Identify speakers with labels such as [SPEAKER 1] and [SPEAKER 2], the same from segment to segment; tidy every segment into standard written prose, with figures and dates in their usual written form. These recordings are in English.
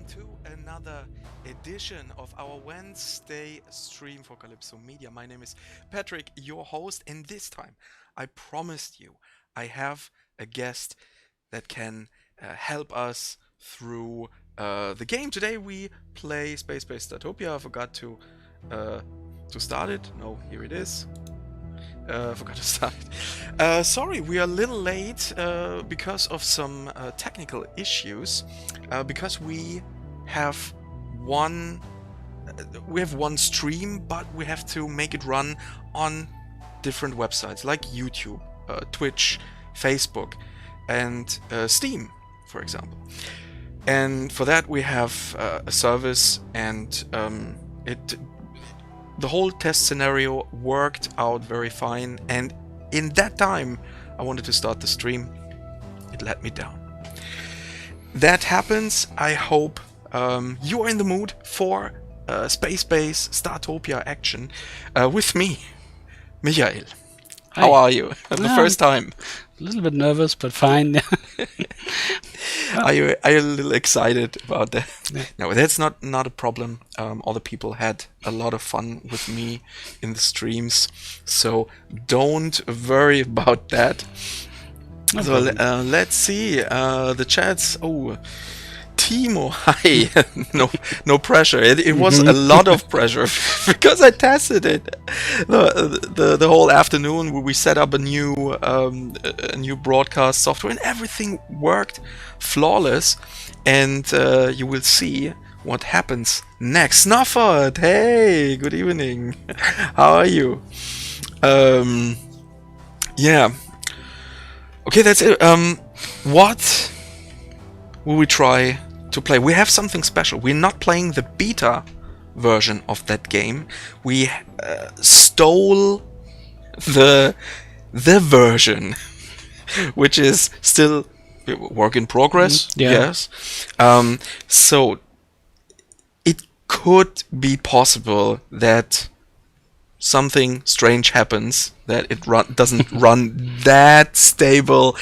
[SPEAKER 1] to another edition of our Wednesday stream for Calypso Media. My name is Patrick, your host, and this time I promised you I have a guest that can help us through the game. Today we play Spacebase Startopia. I forgot to start it. No, here it is. Forgot to start it. Sorry, we are a little late because of some technical issues. Because we have one stream, but we have to make it run on different websites like YouTube, Twitch, Facebook, and Steam, for example. And for that we have a service, and the whole test scenario worked out very fine, and in that time I wanted to start the stream. It let me down. That happens. I hope you are in the mood for Spacebase Startopia action with me, Michael. How are you? The first time.
[SPEAKER 2] A little bit nervous, but fine.
[SPEAKER 1] Are you a little excited about that?
[SPEAKER 2] Yeah.
[SPEAKER 1] No, that's not a problem. All the people had a lot of fun with me in the streams, so don't worry about that.
[SPEAKER 2] No
[SPEAKER 1] So
[SPEAKER 2] problem.
[SPEAKER 1] let's see the chats. Oh, Timo, hi. No pressure. It was a lot of pressure because I tested it the whole afternoon. We set up a new broadcast software, and everything worked flawless. And you will see what happens next. Snowford, hey, good evening. How are you? Yeah. Okay, that's it. What will we try to play? We have something special. We're not playing the beta version of that game. We stole the version, which is still work in progress.
[SPEAKER 2] Yeah.
[SPEAKER 1] Yes. So it could be possible that something strange happens, that it doesn't run that stable,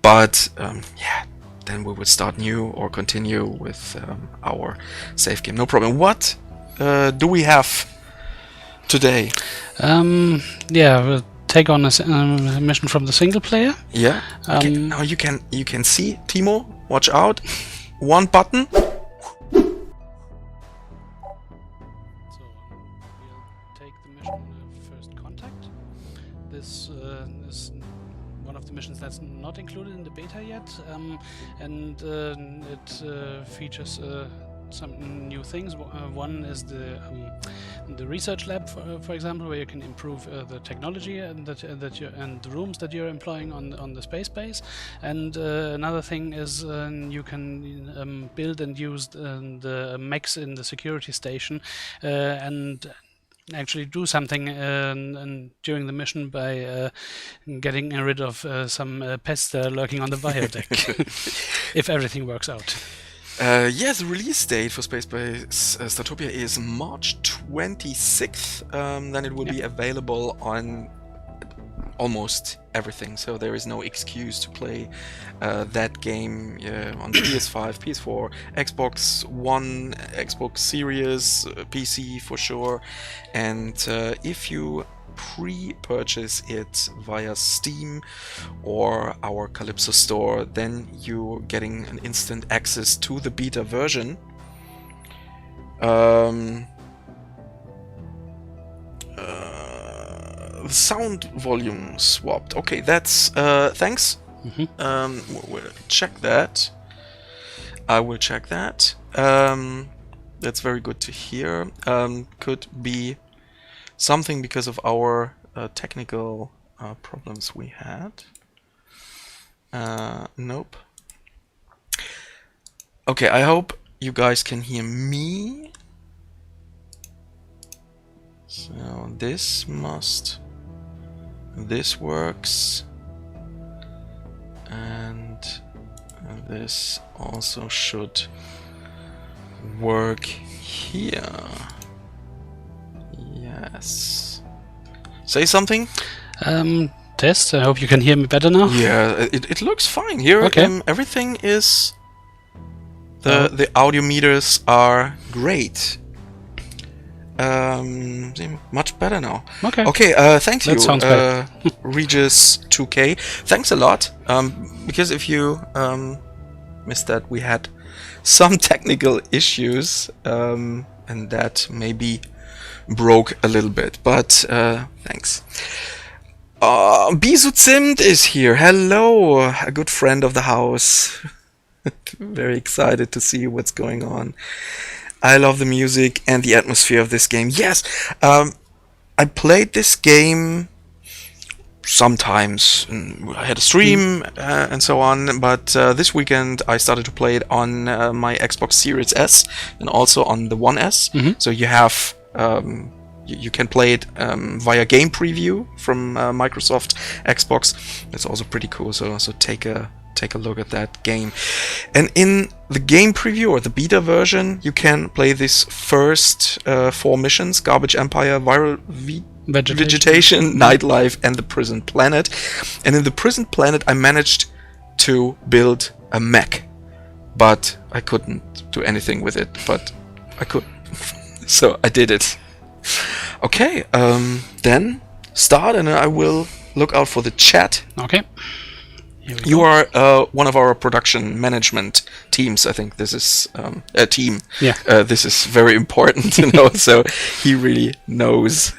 [SPEAKER 1] but yeah, then we would start new or continue with our save game. No problem. What do we have today?
[SPEAKER 2] Yeah, we'll take on a mission from the single player.
[SPEAKER 1] Yeah. Okay. Now you can see, Timo. Watch out. One button.
[SPEAKER 2] So we'll take the mission First Contact. This is one of the missions that's not included in the beta yet, and it features some new things. One is the research lab, for example, where you can improve the technology and and the rooms that you're employing on the space base. And another thing is you can build and use the mechs in the security station and actually do something during the mission by getting rid of some pests that are lurking on the biodeck, if everything works out.
[SPEAKER 1] Yes, the release date for Spacebase Startopia is March 26th. Then it will be available on almost everything, so there is no excuse to play that game on PS5, PS4, Xbox One, Xbox Series, PC for sure. And if you pre-purchase it via Steam or our Calypso store, then you're getting an instant access to the beta version. The sound volume swapped. Okay, that's thanks. We'll check that. I will check that. That's very good to hear. Could be something because of our technical problems we had. Nope. Okay, I hope you guys can hear me. So this works, and this also should work here. Yes. Say something?
[SPEAKER 2] Test. I hope you can hear me better now.
[SPEAKER 1] Yeah, it looks fine here.
[SPEAKER 2] Okay.
[SPEAKER 1] Everything is The audio meters are great. Much better now.
[SPEAKER 2] Okay.
[SPEAKER 1] Okay, thanks
[SPEAKER 2] That
[SPEAKER 1] you,
[SPEAKER 2] sounds better.
[SPEAKER 1] Regis 2K. Thanks a lot. Because if you missed that, we had some technical issues, and that maybe broke a little bit. But thanks. Bisu Zimt is here. Hello, a good friend of the house. Very excited to see what's going on. I love the music and the atmosphere of this game. Yes, I played this game sometimes. I had a stream and so on, but this weekend I started to play it on my Xbox Series S and also on the One S. So you have you can play it via game preview from Microsoft Xbox. That's also pretty cool. So take a look at that game. And in the game preview or the beta version, you can play this first 4 missions: Garbage Empire, Viral Vegetation, Nightlife, and the Prison Planet. And in the Prison Planet, I managed to build a mech, but I couldn't do anything with it. But I could, so I did it. Okay, then start, and I will look out for the chat.
[SPEAKER 2] Okay.
[SPEAKER 1] You are one of our production management teams. I think this is a team.
[SPEAKER 2] Yeah.
[SPEAKER 1] This is very important to know. So he really knows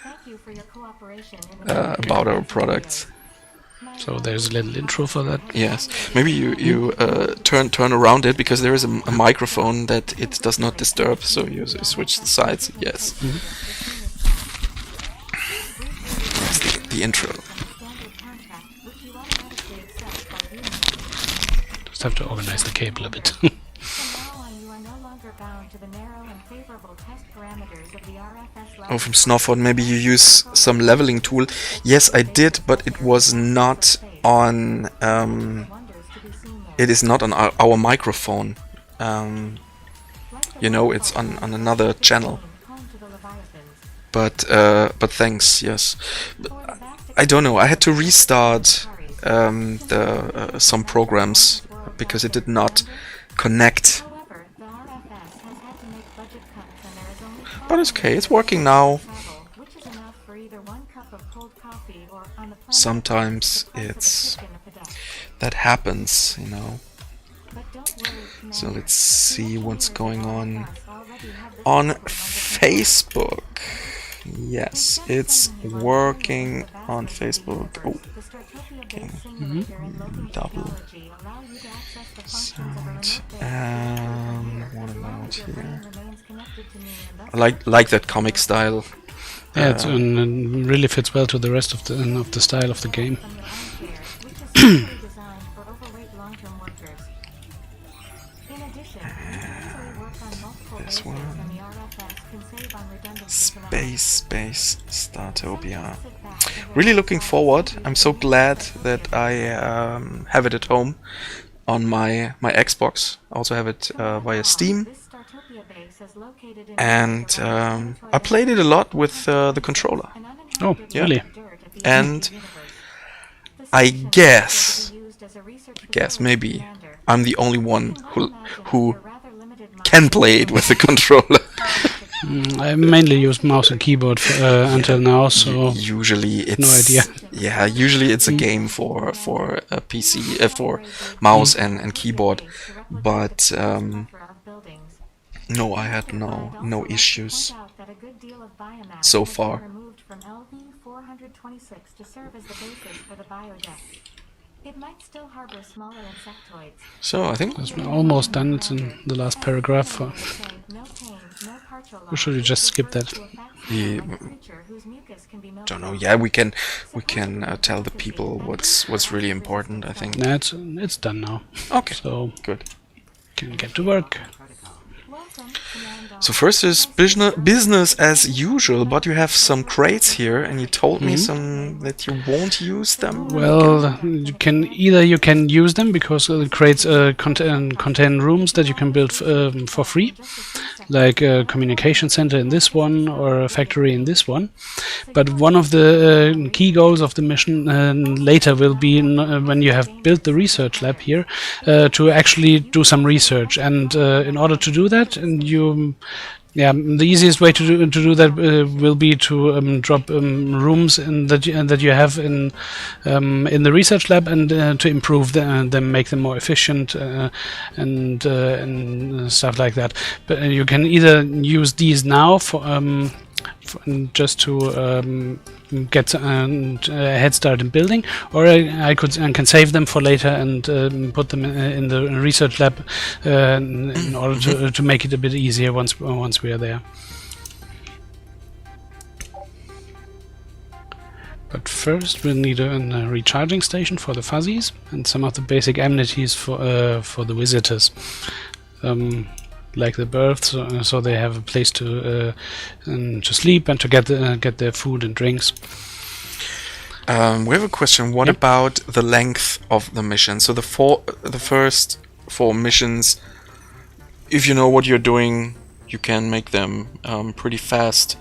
[SPEAKER 1] about our products.
[SPEAKER 2] So there's a little intro for that.
[SPEAKER 1] Yes. Maybe you turn around it, because there is a microphone that it does not disturb. So you switch the sides. Yes. That's the intro.
[SPEAKER 2] Just have to organize the cable a bit.
[SPEAKER 1] Oh, from Snowford, maybe you use some leveling tool. Yes, I did, but it was not on. It is not on our microphone. You know, it's on another channel. But thanks. Yes, I don't know. I had to restart some programs because it did not connect. But it's okay, it's working now. Sometimes that happens, you know. So let's see what's going on Facebook. Yes, it's working on Facebook. Oh, okay. Double sound. What about here? I like that comic style.
[SPEAKER 2] Yeah, it really fits well to the rest of the style of the game.
[SPEAKER 1] This one. Spacebase, Startopia. Really looking forward. I'm so glad that I have it at home on my Xbox. I also have it via Steam. And I played it a lot with the controller.
[SPEAKER 2] Oh, yeah. Really?
[SPEAKER 1] And I guess maybe I'm the only one who can play it with the controller.
[SPEAKER 2] I mainly use mouse and keyboard until now, so
[SPEAKER 1] usually it's
[SPEAKER 2] no idea.
[SPEAKER 1] Yeah, usually it's a game for a PC, for mouse and keyboard, but no, I had no issues so far. So I think
[SPEAKER 2] it's almost done. It's in the last paragraph. Or should we just skip that?
[SPEAKER 1] Don't know. Yeah, we can tell the people what's really important, I think.
[SPEAKER 2] Nah, it's done now.
[SPEAKER 1] Okay.
[SPEAKER 2] So
[SPEAKER 1] good.
[SPEAKER 2] Can get to work.
[SPEAKER 1] So first is business as usual, but you have some crates here, and you told me some that you won't use them.
[SPEAKER 2] Well, you can use them because the crates contain rooms that you can build for free, like a communication center in this one or a factory in this one. But one of the key goals of the mission later will be when you have built the research lab here to actually do some research. And in order to do that, the easiest way to do that will be to drop rooms that you have in the research lab and to improve them, make them more efficient and stuff like that. But you can either use these now for just to get a head start in building, or I can save them for later and put them in the research lab in order to make it a bit easier once we are there. But first we'll need a recharging station for the fuzzies and some of the basic amenities for the visitors. Like the berths, so they have a place to sleep and to get their food and drinks.
[SPEAKER 1] We have a question. What about the length of the mission? So the first 4 missions, if you know what you're doing, you can make them pretty fast.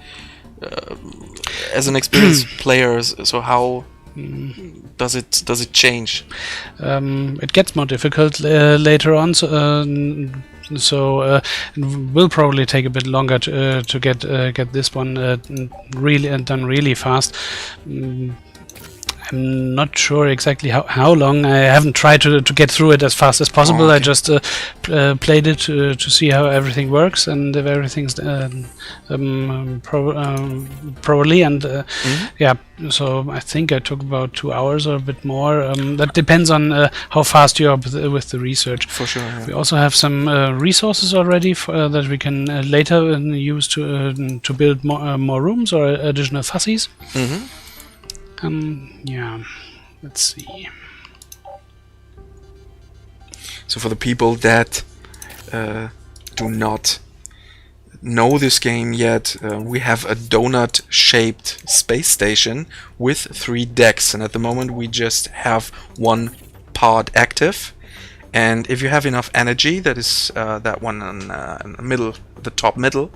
[SPEAKER 1] As an experienced player, so how does it change?
[SPEAKER 2] It gets more difficult later on. So it will probably take a bit longer to get this one really done really fast. I'm not sure exactly how long. I haven't tried to get through it as fast as possible.
[SPEAKER 1] Okay.
[SPEAKER 2] I just played it to see how everything works and if everything's properly. And so I think I took about 2 hours or a bit more. That depends on how fast you are with the research.
[SPEAKER 1] For sure. Yeah.
[SPEAKER 2] We also have some resources already that we can later use to build more rooms or additional fuzzies. Let's see.
[SPEAKER 1] So for the people that do not know this game yet, we have a donut-shaped space station with 3 decks, and at the moment we just have 1 pod active. And if you have enough energy, that is that one in the middle, the top middle,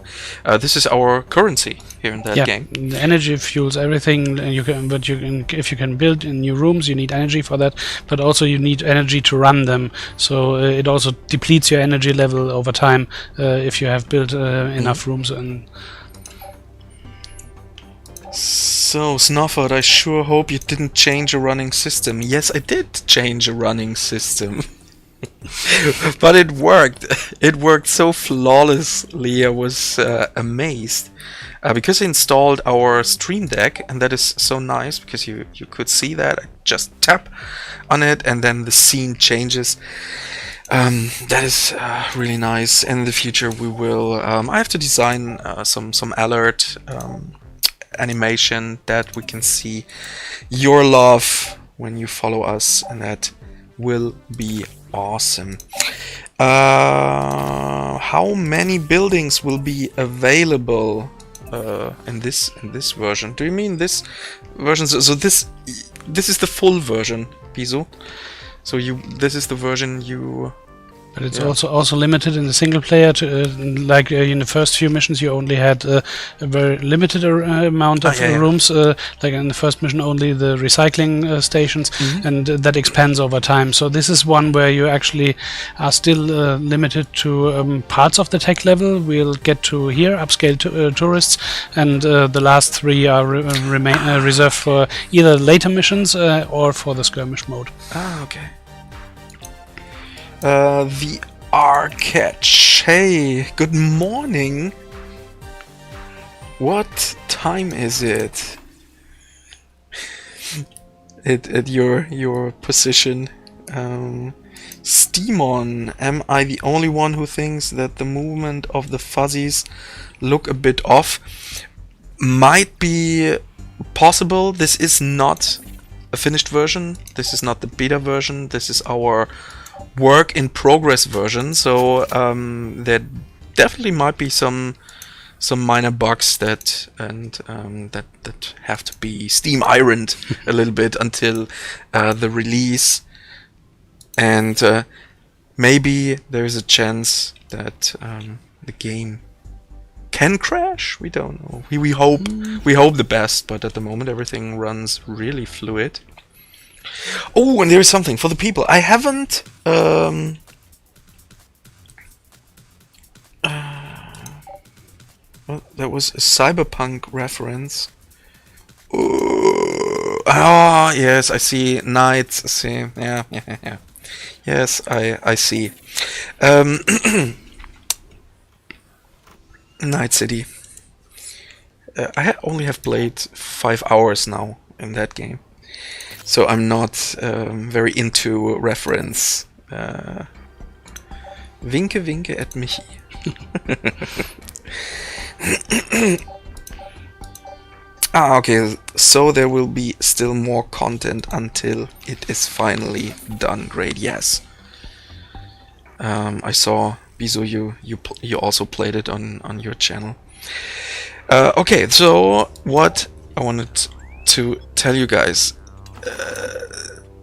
[SPEAKER 1] this is our currency here in that game.
[SPEAKER 2] The energy fuels everything. If you can build in new rooms, you need energy for that. But also you need energy to run them. So it also depletes your energy level over time if you have built enough rooms.
[SPEAKER 1] So Snowford, I sure hope you didn't change a running system. Yes, I did change a running system. But it worked. It worked so flawlessly. I was amazed because I installed our Stream Deck, and that is so nice because you could see that. I just tap on it, and then the scene changes. That is really nice. In the future, we will. I have to design some alert animation that we can see your love when you follow us, and that will be awesome. How many buildings will be available in this version? Do you mean this version? So this is the full version, Piso. So this is the version you.
[SPEAKER 2] But it's also limited in the single player. Like in the first few missions, you only had a very limited amount of rooms. Like in the first mission, only the recycling stations, and that expands over time. So this is one where you actually are still limited to parts of the tech level. We'll get to here, upscale tourists, and the last 3 are reserved for either later missions or for the skirmish mode.
[SPEAKER 1] Okay. The Arcatch. Hey, good morning. What time is it? At your position, Steamon. Am I the only one who thinks that the movement of the fuzzies look a bit off? Might be possible. This is not a finished version. This is not the beta version. This is our work in progress version, so that definitely might be some minor bugs that that have to be steam ironed a little bit until the release, and maybe there's a chance that the game can crash. We don't know. We hope the best, but at the moment everything runs really fluid. Oh, and there's something for the people. I haven't well, that was a Cyberpunk reference. Ah, yes, I see. Knights, I see. Yeah. Yes, I see. Night City. I only have played 5 hours now in that game, so I'm not very into reference. Winke, winke at Michi. Okay, so there will be still more content until it is finally done. Great, yes. I saw Bizo, you also played it on your channel. Okay, so what I wanted to tell you guys,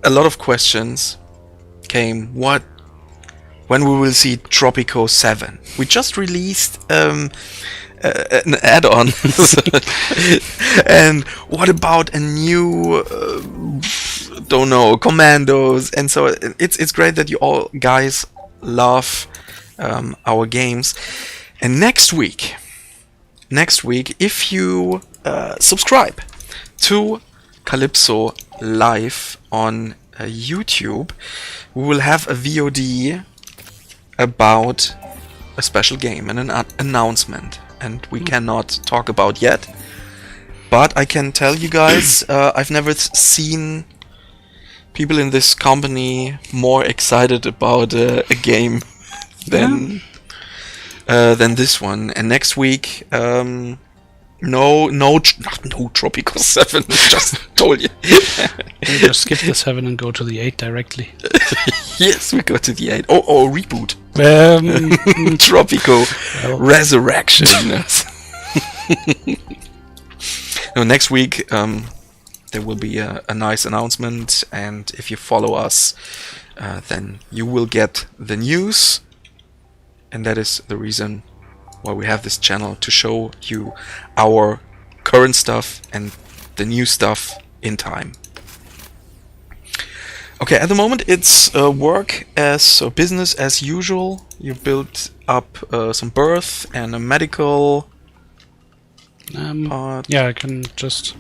[SPEAKER 1] a lot of questions came. When we will see Tropico 7? We just released an add-on. And what about a new don't know, commandos? And so it's great that you all guys love our games. And next week, if you subscribe to Calypso Live on YouTube, we will have a VOD about a special game and an announcement, and we cannot talk about yet. But I can tell you guys, I've never seen people in this company more excited about a game than this one. And next week, no Tropico 7. Just told you.
[SPEAKER 2] We just skip the 7 and go to the 8 directly.
[SPEAKER 1] Yes, we go to the 8. Oh, reboot. Tropico Resurrection. No, next week there will be a nice announcement, and if you follow us, then you will get the news. And that is the reason why we have this channel, to show you our current stuff and the new stuff in time. Okay, at the moment it's work as business as usual. You build up some birth and a medical part.
[SPEAKER 2] Yeah, I can just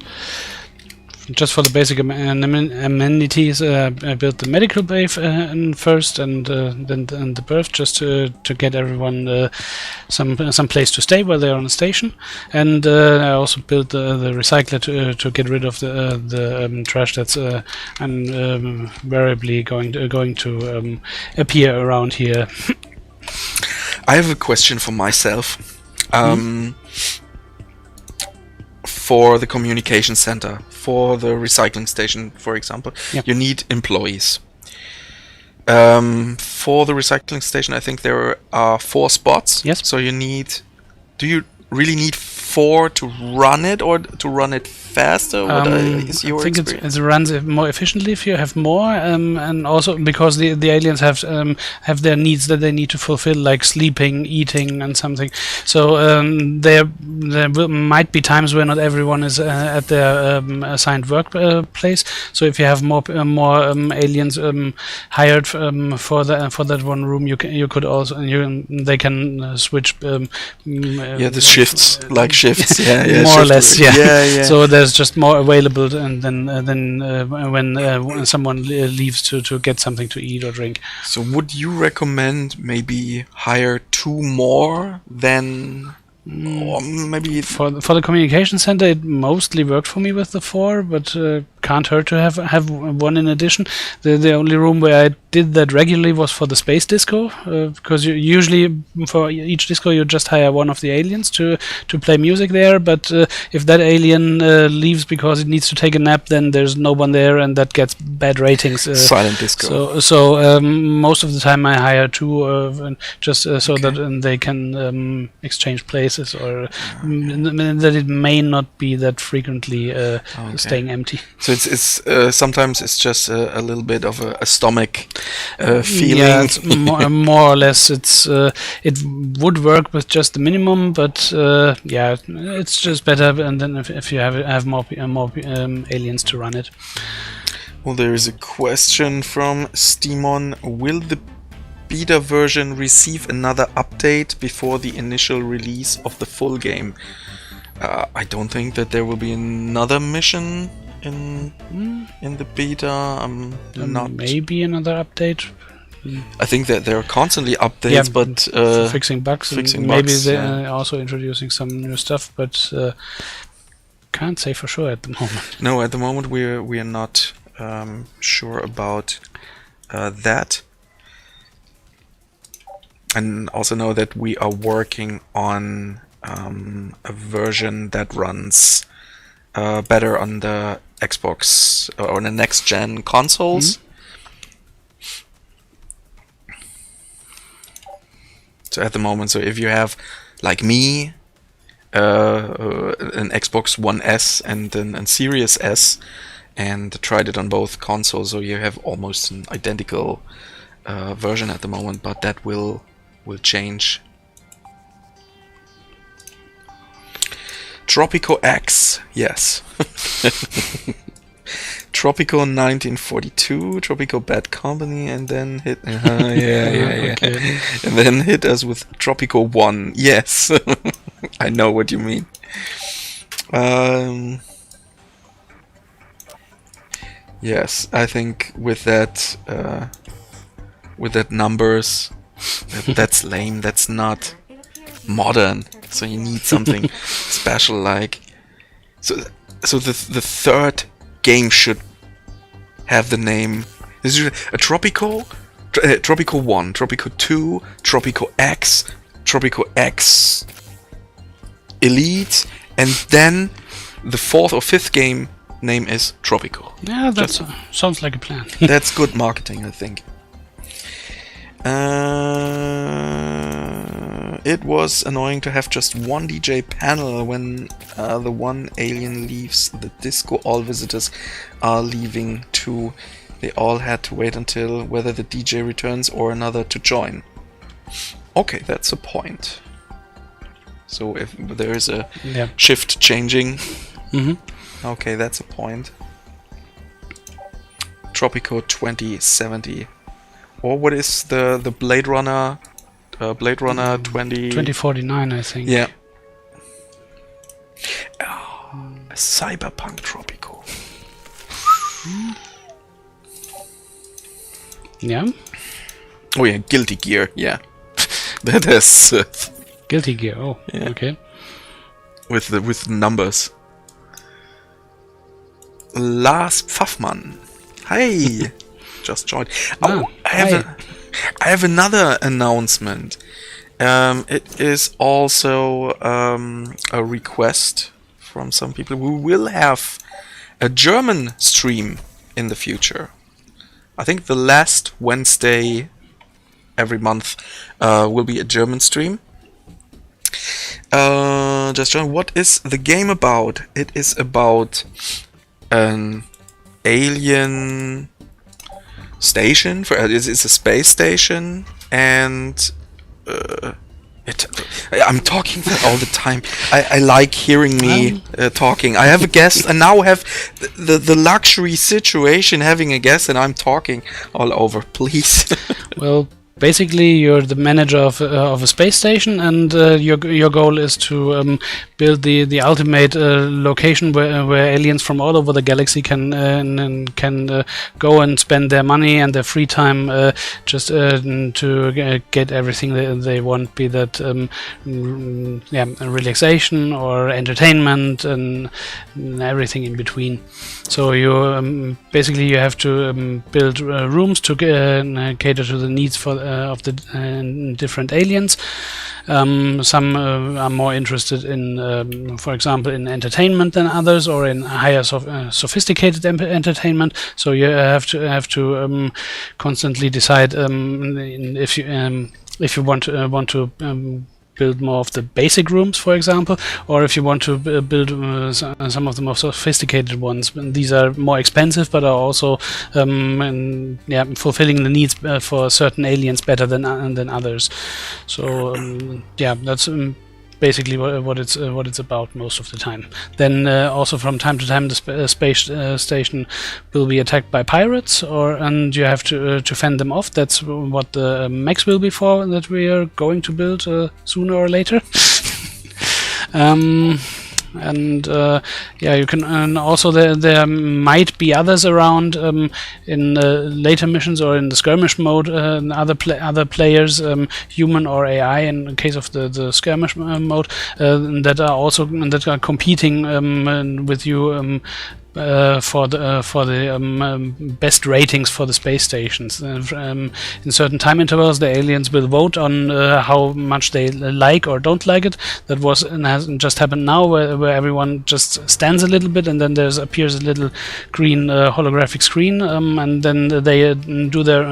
[SPEAKER 2] for the basic amenities, I built the medical bay first, and then the birth, just to get everyone some place to stay while they're on the station. And I also built the recycler to get rid of the trash that's invariably going to appear around here.
[SPEAKER 1] I have a question for myself. For the communication center, for the recycling station, for example, you need employees. For the recycling station, I think there are 4 spots.
[SPEAKER 2] Yes.
[SPEAKER 1] So do you really need 4 to run it, or to run it faster? What is your experience?
[SPEAKER 2] I think it runs more efficiently if you have more, and also because the aliens have their needs that they need to fulfill, like sleeping, eating, and something. So there might be times where not everyone is at their assigned workplace. So if you have more aliens hired for that one room, you could also they can switch.
[SPEAKER 1] The shifts, like shifts,
[SPEAKER 2] more or less,
[SPEAKER 1] yeah.
[SPEAKER 2] So there's just more available, and then when someone leaves to get something to eat or drink.
[SPEAKER 1] So would you recommend maybe hire 2 more than, or maybe
[SPEAKER 2] for the communication center? It mostly worked for me with the 4, but can't hurt to have one in addition. The only room where I did that regularly was for the space disco, because you usually for each disco you just hire one of the aliens to play music there. But if that alien leaves because it needs to take a nap, then there's no one there, and that gets bad ratings.
[SPEAKER 1] Silent disco.
[SPEAKER 2] So most of the time I hire two, just so that they can exchange places, or that it may not be that frequently staying empty.
[SPEAKER 1] So it's sometimes it's just a little bit of a stomach feeling.
[SPEAKER 2] Yeah, it's more or less. It would work with just the minimum, but yeah, it's just better. And then if you have more aliens to run it.
[SPEAKER 1] Well, there is a question from Stimon. Will the beta version receive another update before the initial release of the full game? I don't think that there will be another mission in the beta. Not
[SPEAKER 2] maybe another update.
[SPEAKER 1] I think that there are constantly updates, but
[SPEAKER 2] fixing bugs. Maybe they're also introducing some new stuff, but can't say for sure at the moment.
[SPEAKER 1] No, at the moment we are not sure about that. And also know that we are working on a version that runs better on the Xbox or on the next gen consoles. So at the moment, so if you have, like me, an Xbox One S and an Series S, and tried it on both consoles, so you have almost an identical version at the moment, but that will change. Tropico X, yes. Tropico 1942, Tropico Bad Company, and then hit okay. And then hit us with Tropico 1. Yes. I know what you mean. Yes, I think with that numbers, that's lame. That's not modern. So you need something special, like so the third game should have the name. This is a Tropico, Tropico 1, Tropico 2, Tropico X Elite, and then the fourth or fifth game name is Tropico.
[SPEAKER 2] Yeah, that sounds like a plan.
[SPEAKER 1] That's good marketing, I think. It was annoying to have just one DJ panel when the one alien leaves the disco. All visitors are leaving too. They all had to wait until whether the DJ returns or another to join. Okay, that's a point. So if there is a shift changing, okay, that's a point. Tropico 2070. Or what is the Blade Runner? Blade Runner
[SPEAKER 2] 2049, I think.
[SPEAKER 1] Yeah. Oh, a Cyberpunk Tropico.
[SPEAKER 2] Yeah.
[SPEAKER 1] Oh yeah, Guilty Gear. Yeah. That is
[SPEAKER 2] Guilty Gear. Oh,
[SPEAKER 1] yeah.
[SPEAKER 2] Okay.
[SPEAKER 1] With numbers. Lars Pfaffmann. Hi. Just joined. Oh, I have another announcement. It is also a request from some people. We will have a German stream in the future. I think the last Wednesday every month will be a German stream. Just join. What is the game about? It is about an alien station. It's a space station, and I'm talking all the time. I like hearing me talking. I have a guest, and now have the luxury situation having a guest, and I'm talking all over. Please.
[SPEAKER 2] Well, basically you're the manager of a space station, and your goal is to build the ultimate location where aliens from all over the galaxy can go and spend their money and their free time just to get everything they want, be that relaxation or entertainment and everything in between. So you basically you have to build rooms to cater to the needs of the different aliens. Some are more interested in, for example, in entertainment than others, or in higher sophisticated entertainment. So you have to constantly decide if you want to build more of the basic rooms, for example, or if you want to build some of the more sophisticated ones. These are more expensive, but are also fulfilling the needs for certain aliens better than others. So that's basically what it's about most of the time. Then also from time to time the space station will be attacked by pirates, and you have to fend them off. That's what the mechs will be for, that we are going to build sooner or later. You can, and also there might be others around in later missions or in the skirmish mode, other players, human or AI in case of the skirmish mode, that are competing with you for the best ratings for the space stations. In certain time intervals, the aliens will vote on how much they like or don't like it. That has just happened now, where everyone just stands a little bit, and then appears a little green holographic screen, and then they do their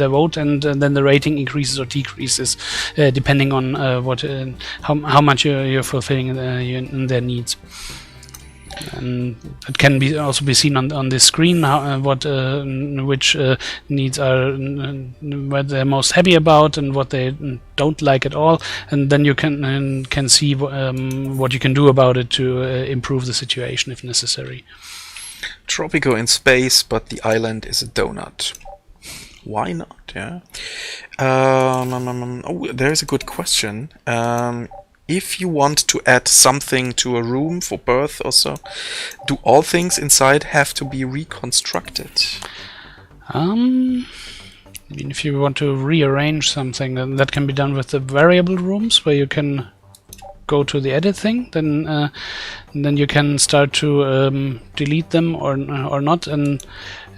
[SPEAKER 2] vote, and then the rating increases or decreases depending on how much you're fulfilling their needs. And it can also be seen on this screen which needs are what they're most happy about and what they don't like at all, and then you can see what you can do about it to improve the situation if necessary.
[SPEAKER 1] Tropico in space, but the island is a donut. Why not? Yeah. There's a good question. If you want to add something to a room for birth or so, do all things inside have to be reconstructed?
[SPEAKER 2] I mean, if you want to rearrange something, then that can be done with the variable rooms, where you can go to the edit thing, then you can start to delete them or not. And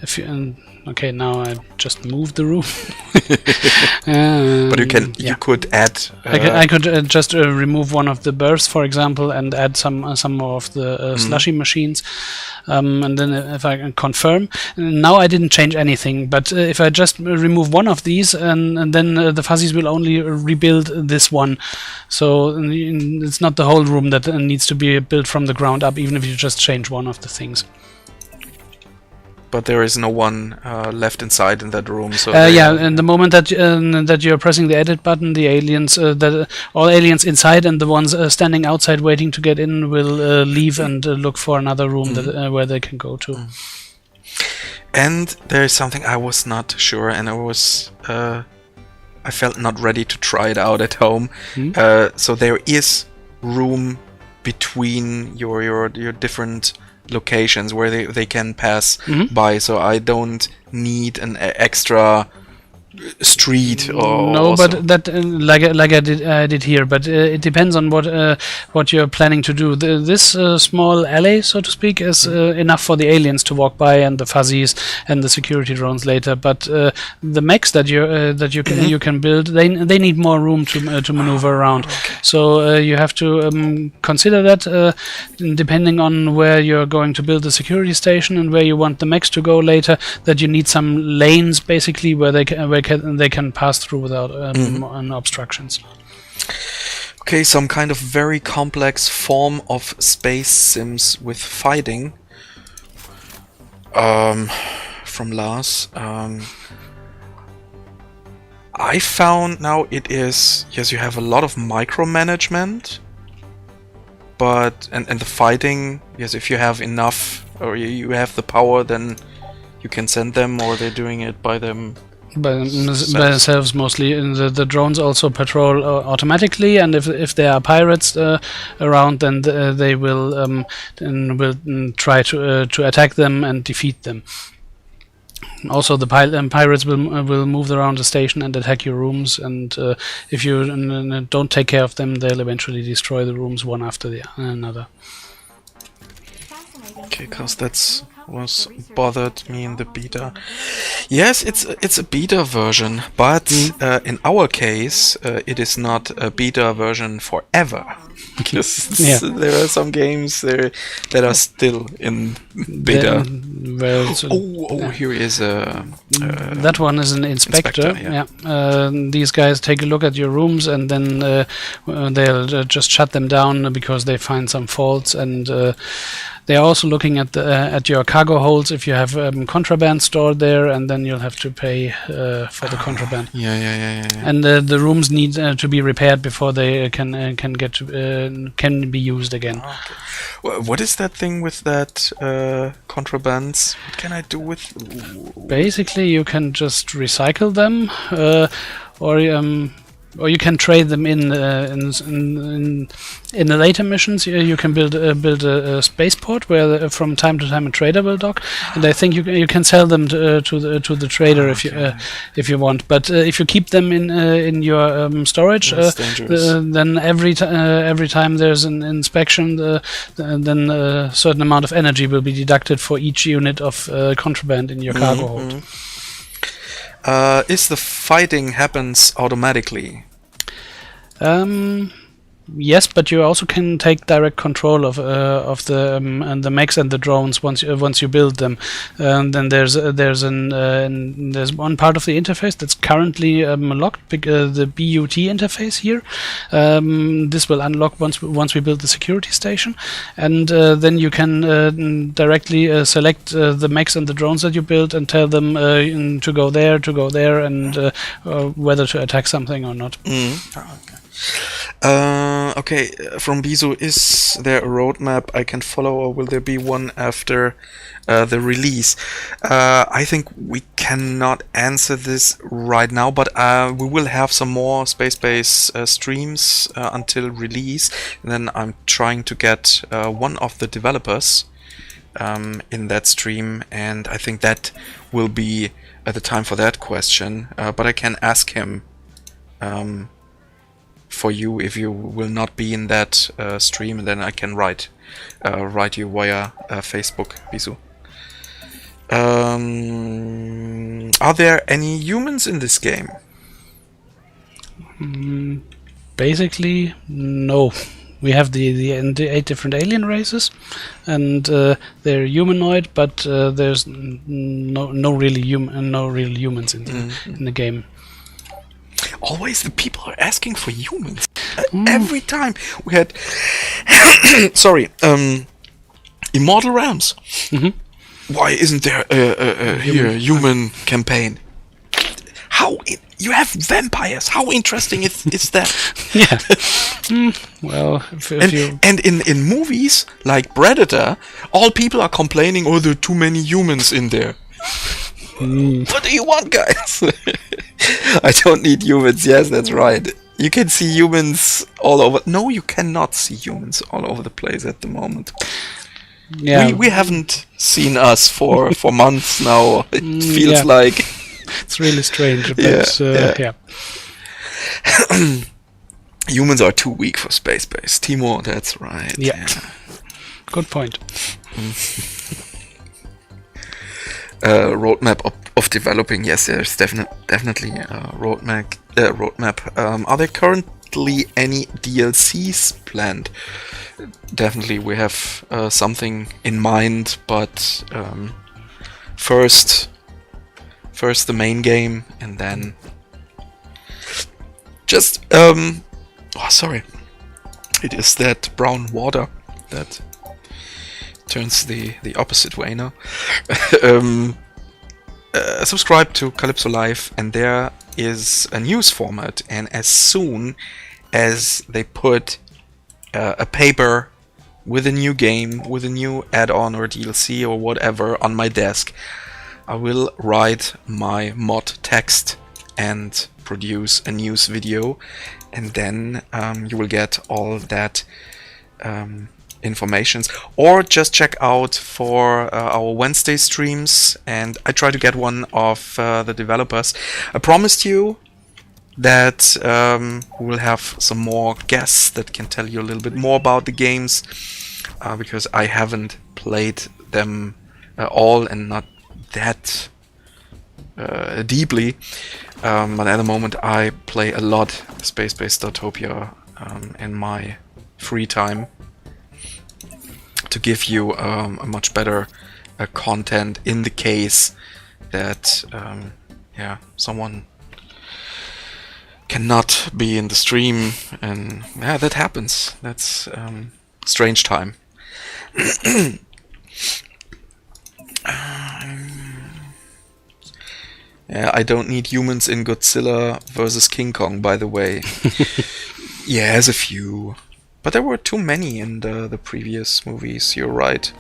[SPEAKER 2] if you okay, now I just moved the room.
[SPEAKER 1] But you could add.
[SPEAKER 2] I could just remove one of the berths, for example, and add some more of the slushy machines. And then if I can confirm, now I didn't change anything. But if I just remove one of these, and then the fuzzies will only rebuild this one. So it's not the whole room that needs to be built from the ground up, even if you just change one of the things.
[SPEAKER 1] But there is no one left inside in that room. So
[SPEAKER 2] and the moment that you're pressing the edit button, the aliens, all aliens inside and the ones standing outside waiting to get in will leave and look for another room where they can go to.
[SPEAKER 1] And there is something I was not sure, and I felt not ready to try it out at home. So there is room between your different locations where they can pass by, so I don't need an extra street or
[SPEAKER 2] no, but that like I did here, but it depends on what you're planning to do. This small alley, so to speak, is enough for the aliens to walk by and the fuzzies and the security drones later. But the mechs that you can build, they need more room to maneuver around.
[SPEAKER 1] Okay.
[SPEAKER 2] So you have to consider that depending on where you're going to build the security station and where you want the mechs to go later, that you need some lanes basically where they can pass through without obstructions.
[SPEAKER 1] Okay, some kind of very complex form of space sims with fighting. From Lars. I found now it is, yes, you have a lot of micromanagement, but and the fighting, yes, if you have enough or you have the power, then you can send them, or they're doing it by them
[SPEAKER 2] by themselves mostly. And the drones also patrol automatically, and if there are pirates around, then they will try to attack them and defeat them. Also, the pirates will move around the station and attack your rooms, and if you don't take care of them, they'll eventually destroy the rooms one after the another.
[SPEAKER 1] Okay, cause that's was bothered me in the beta. Yes, it's a beta version, but in our case, it is not a beta version forever. There are some games there that are still in beta. Here is a.
[SPEAKER 2] That one is an inspector. These guys take a look at your rooms, and then they'll just shut them down because they find some faults, and they are also looking at your cargo holds if you have contraband stored there, and then you'll have to pay for the contraband. And the rooms need to be repaired before they can be used again.
[SPEAKER 1] Okay. What is that thing with that contrabands? What can I do with?
[SPEAKER 2] Basically, you can just recycle them, or you can trade them in the later missions. You can build a spaceport where from time to time a trader will dock, and I think you can sell them to the trader if you want. But if you keep them in your storage, then every time there's an inspection, then a certain amount of energy will be deducted for each unit of contraband in your cargo hold.
[SPEAKER 1] Is the fighting happens automatically?
[SPEAKER 2] Yes, but you also can take direct control of the mechs and the drones once you build them. Then there's one part of the interface that's currently locked, the BUT interface here. This will unlock once we build the security station, and then you can directly select the mechs and the drones that you build and tell them to go there, and whether to attack something or not.
[SPEAKER 1] Okay, from Bizu, is there a roadmap I can follow, or will there be one after the release? I think we cannot answer this right now, but we will have some more Spacebase streams until release. And then I'm trying to get one of the developers in that stream, and I think that will be the time for that question. But I can ask him for you if you will not be in that stream, and then I can write you via Facebook, Bisu. Are there any humans in this game?
[SPEAKER 2] Basically, no. We have the 8 different alien races, and they're humanoid, but there's no real humans in the game.
[SPEAKER 1] Always the people are asking for humans. Every time we had Immortal Realms. Why isn't there a human campaign? You have vampires. How interesting is that?
[SPEAKER 2] Well,
[SPEAKER 1] and in movies like Predator, all people are complaining, oh, there are too many humans in there. What do you want, guys? I don't need humans. Yes, that's right. You can see humans all over. No, you cannot see humans all over the place at the moment. Yeah, we haven't seen us for months now. It feels like
[SPEAKER 2] it's really strange. But, yeah.
[SPEAKER 1] Humans are too weak for Spacebase. Timo, that's right.
[SPEAKER 2] Yeah. Good point.
[SPEAKER 1] Roadmap of developing. Yes, there's definitely a roadmap. Are there currently any DLCs planned? Definitely, we have something in mind, but first the main game, and then just sorry, it is that brown water that turns the opposite way now. Subscribe to Calypso Live, and there is a news format, and as soon as they put a paper with a new game, with a new add-on or DLC or whatever on my desk, I will write my mod text and produce a news video, and then you will get all that informations. Or just check out for our Wednesday streams, and I try to get one of the developers. I promised you that we will have some more guests that can tell you a little bit more about the games, because I haven't played them all and not that deeply. But at the moment I play a lot Spacebase Startopia in my free time to give you a much better content in the case that someone cannot be in the stream, and yeah, that happens. That's strange time. Yeah, I don't need humans in Godzilla versus King Kong, by the way. Yeah, there's a few, but there were too many in the previous movies. You're right.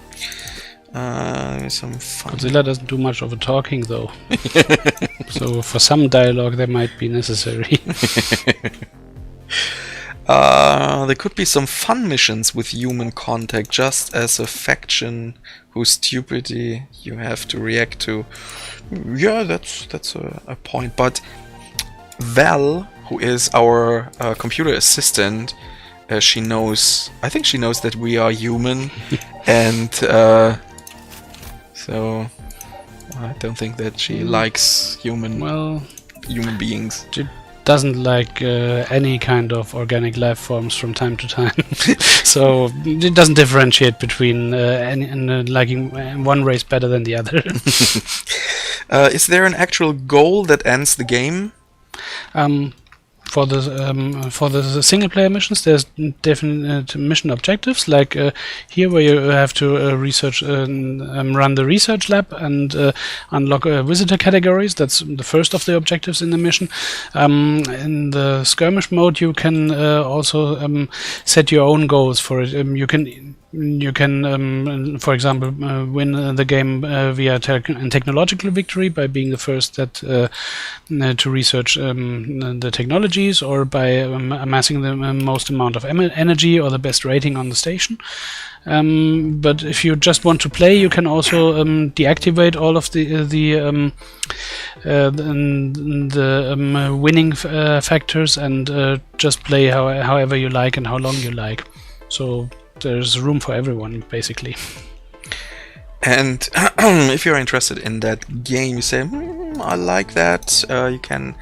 [SPEAKER 1] Some fun.
[SPEAKER 2] Godzilla doesn't do much of a talking, though. So for some dialogue, that might be necessary.
[SPEAKER 1] There could be some fun missions with human contact, just as a faction whose stupidity you have to react to. Yeah, that's a point. But Val, who is our computer assistant, she knows. I think she knows that we are human, and so I don't think that she likes human beings.
[SPEAKER 2] She doesn't like any kind of organic life forms from time to time. So it doesn't differentiate between liking one race better than the other.
[SPEAKER 1] Is there an actual goal that ends the game?
[SPEAKER 2] For the single player missions, there's definite mission objectives, like here where you have to research, run the research lab and unlock visitor categories. That's the first of the objectives in the mission. In the skirmish mode, you can also set your own goals for it. You can, for example, win the game via technological victory by being the first to research the technologies, or by amassing the most amount of energy or the best rating on the station. But if you just want to play, you can also deactivate all of the winning factors and just play however you like and how long you like. So there's room for everyone, basically.
[SPEAKER 1] And if you're interested in that game, you say, I like that, you can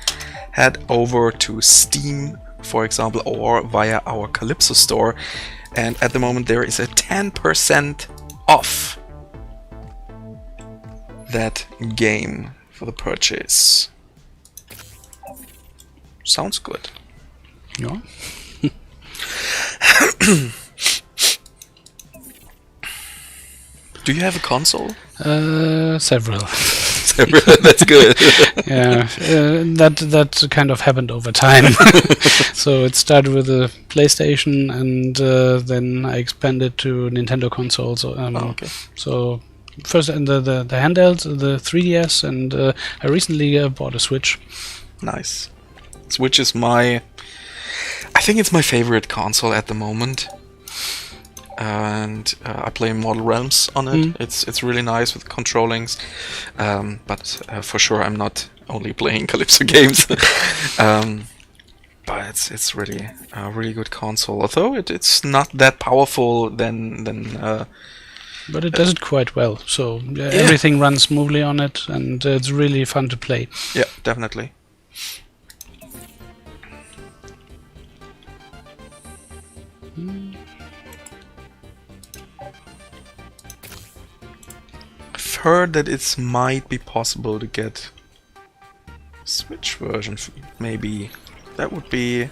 [SPEAKER 1] head over to Steam, for example, or via our Calypso store. And at the moment there is a 10% off that game for the purchase. Sounds good.
[SPEAKER 2] Yeah.
[SPEAKER 1] Do you have a console?
[SPEAKER 2] Several.
[SPEAKER 1] That's good.
[SPEAKER 2] Yeah, that kind of happened over time. So it started with a PlayStation, and then I expanded to Nintendo consoles.
[SPEAKER 1] Okay.
[SPEAKER 2] So first the handheld, the 3DS, and I recently bought a Switch.
[SPEAKER 1] Nice. Switch is I think it's my favorite console at the moment. And I play Mortal Realms on it. It's really nice with controllings, but for sure I'm not only playing Calypso games. But it's really a really good console. Although it's not that powerful
[SPEAKER 2] but it does it quite well. So everything runs smoothly on it, and it's really fun to play.
[SPEAKER 1] Yeah, definitely. Heard that it might be possible to get Switch version. Maybe that would be.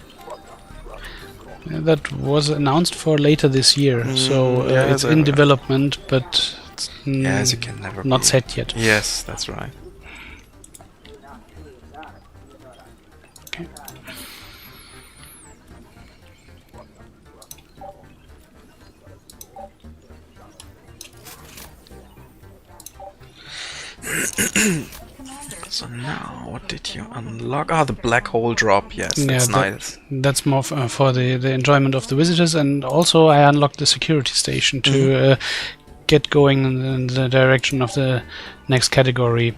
[SPEAKER 2] That was announced for later this year, so it's in development, but it's
[SPEAKER 1] yes, it can never
[SPEAKER 2] not
[SPEAKER 1] be
[SPEAKER 2] set yet.
[SPEAKER 1] Yes, that's right.
[SPEAKER 2] Okay.
[SPEAKER 1] So now, what did you unlock? Ah, the black hole drop. Yes,
[SPEAKER 2] Yeah,
[SPEAKER 1] that's nice.
[SPEAKER 2] that's more for the enjoyment of the visitors, and also I unlocked the security station to get going in the direction of the next category.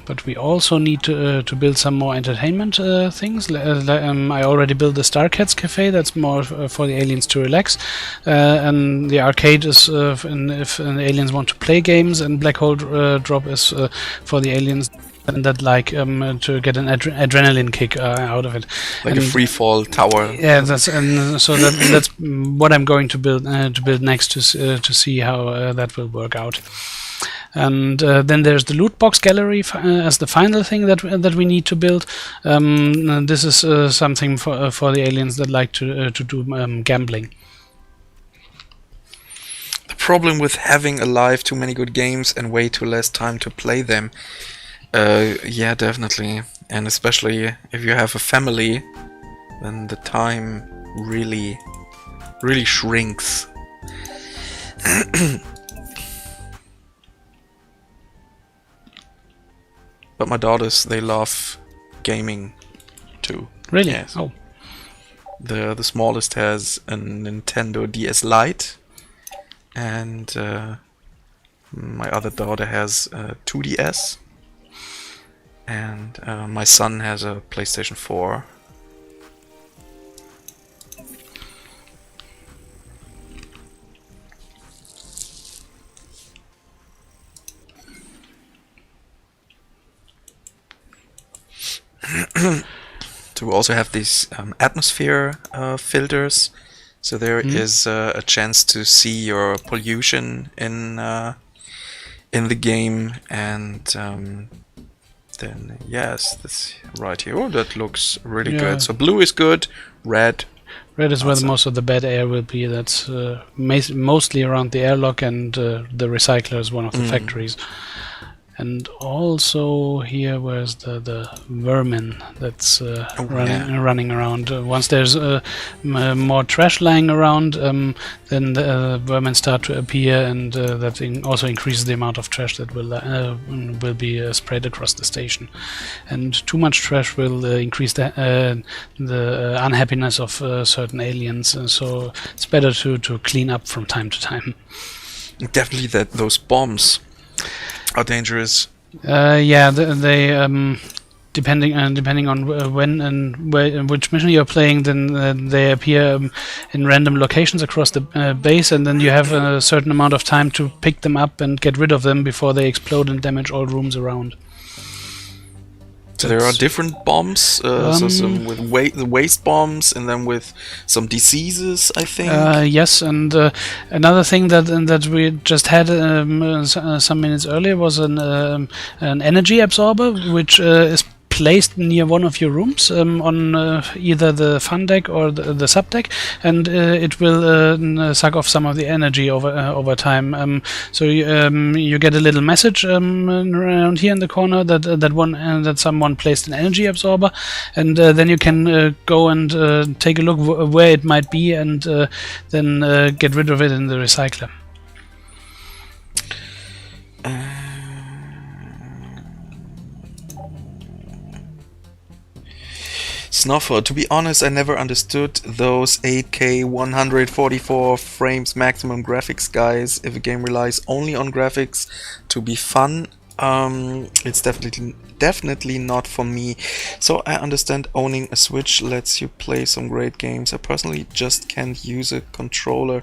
[SPEAKER 2] But we also need to build some more entertainment things. I already built the Starcats Cafe. That's more for the aliens to relax, and the arcade is if the aliens want to play games, and Black Hole Drop is for the aliens that like to get an adrenaline kick out of it.
[SPEAKER 1] Like
[SPEAKER 2] and
[SPEAKER 1] a Freefall Tower.
[SPEAKER 2] yeah, that's that's what I'm going to build next to see how that will work out. And then there's the loot box gallery as the final thing that we need to build. This is something for the aliens that like to do gambling.
[SPEAKER 1] The problem with having alive too many good games and way too less time to play them. Yeah, definitely. And especially if you have a family, then the time really shrinks. But my daughters, they love gaming too.
[SPEAKER 2] Really?
[SPEAKER 1] Yes.
[SPEAKER 2] Oh.
[SPEAKER 1] The smallest has a Nintendo DS Lite, and my other daughter has a 2DS, and my son has a PlayStation 4. So we also have these atmosphere filters, so there is a chance to see your pollution in the game, and then yes, this right here. Oh, that looks really good. So blue is good, red.
[SPEAKER 2] Red is where most of the bad air will be. That's mostly around the airlock, and the recycler is one of the factories. And also here, where's the vermin that's running around. Once there's more trash lying around, then the vermin start to appear, and that also increases the amount of trash that will be spread across the station. And too much trash will increase the unhappiness of certain aliens. So it's better to clean up from time to time.
[SPEAKER 1] Definitely, those bombs are dangerous.
[SPEAKER 2] Yeah, they depending on when and which mission you're playing, then they appear in random locations across the base, and then you have a certain amount of time to pick them up and get rid of them before they explode and damage all rooms around.
[SPEAKER 1] So there are different bombs, so some with waste bombs, and then with some diseases, I think.
[SPEAKER 2] Yes, and another thing that we just had some minutes earlier was an energy absorber, which is placed near one of your rooms on either the fun deck or the sub deck, and it will suck off some of the energy over time. So you get a little message around here in the corner that someone placed an energy absorber, and then you can go and take a look where it might be, and then get rid of it in the recycler.
[SPEAKER 1] Snowford. To be honest, I never understood those 8K 144 frames maximum graphics guys. If a game relies only on graphics to be fun, it's definitely not for me. So I understand owning a Switch lets you play some great games. I personally just can't use a controller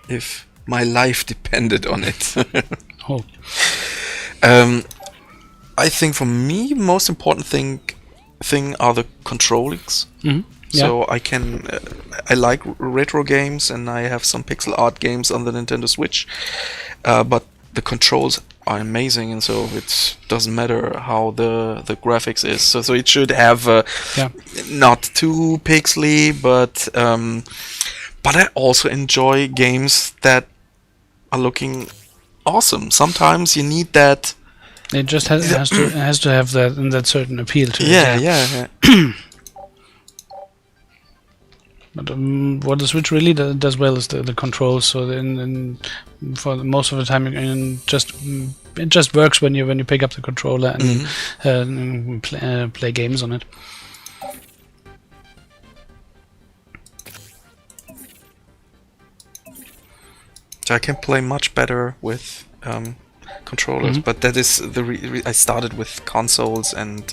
[SPEAKER 1] if my life depended on it.
[SPEAKER 2] Oh.
[SPEAKER 1] I think for me, most important thing are the controllers. So I can I like retro games, and I have some pixel art games on the Nintendo Switch, but the controls are amazing, and so it doesn't matter how the graphics is. So it should have not too pixely, but I also enjoy games that are looking awesome. Sometimes you need that.
[SPEAKER 2] It just has to have that certain appeal to it.
[SPEAKER 1] Yeah.
[SPEAKER 2] But what the Switch really does well is the controls. So in for most of the time, it just works when you pick up the controller and play games on it.
[SPEAKER 1] So I can play much better with controllers, but that is I started with consoles, and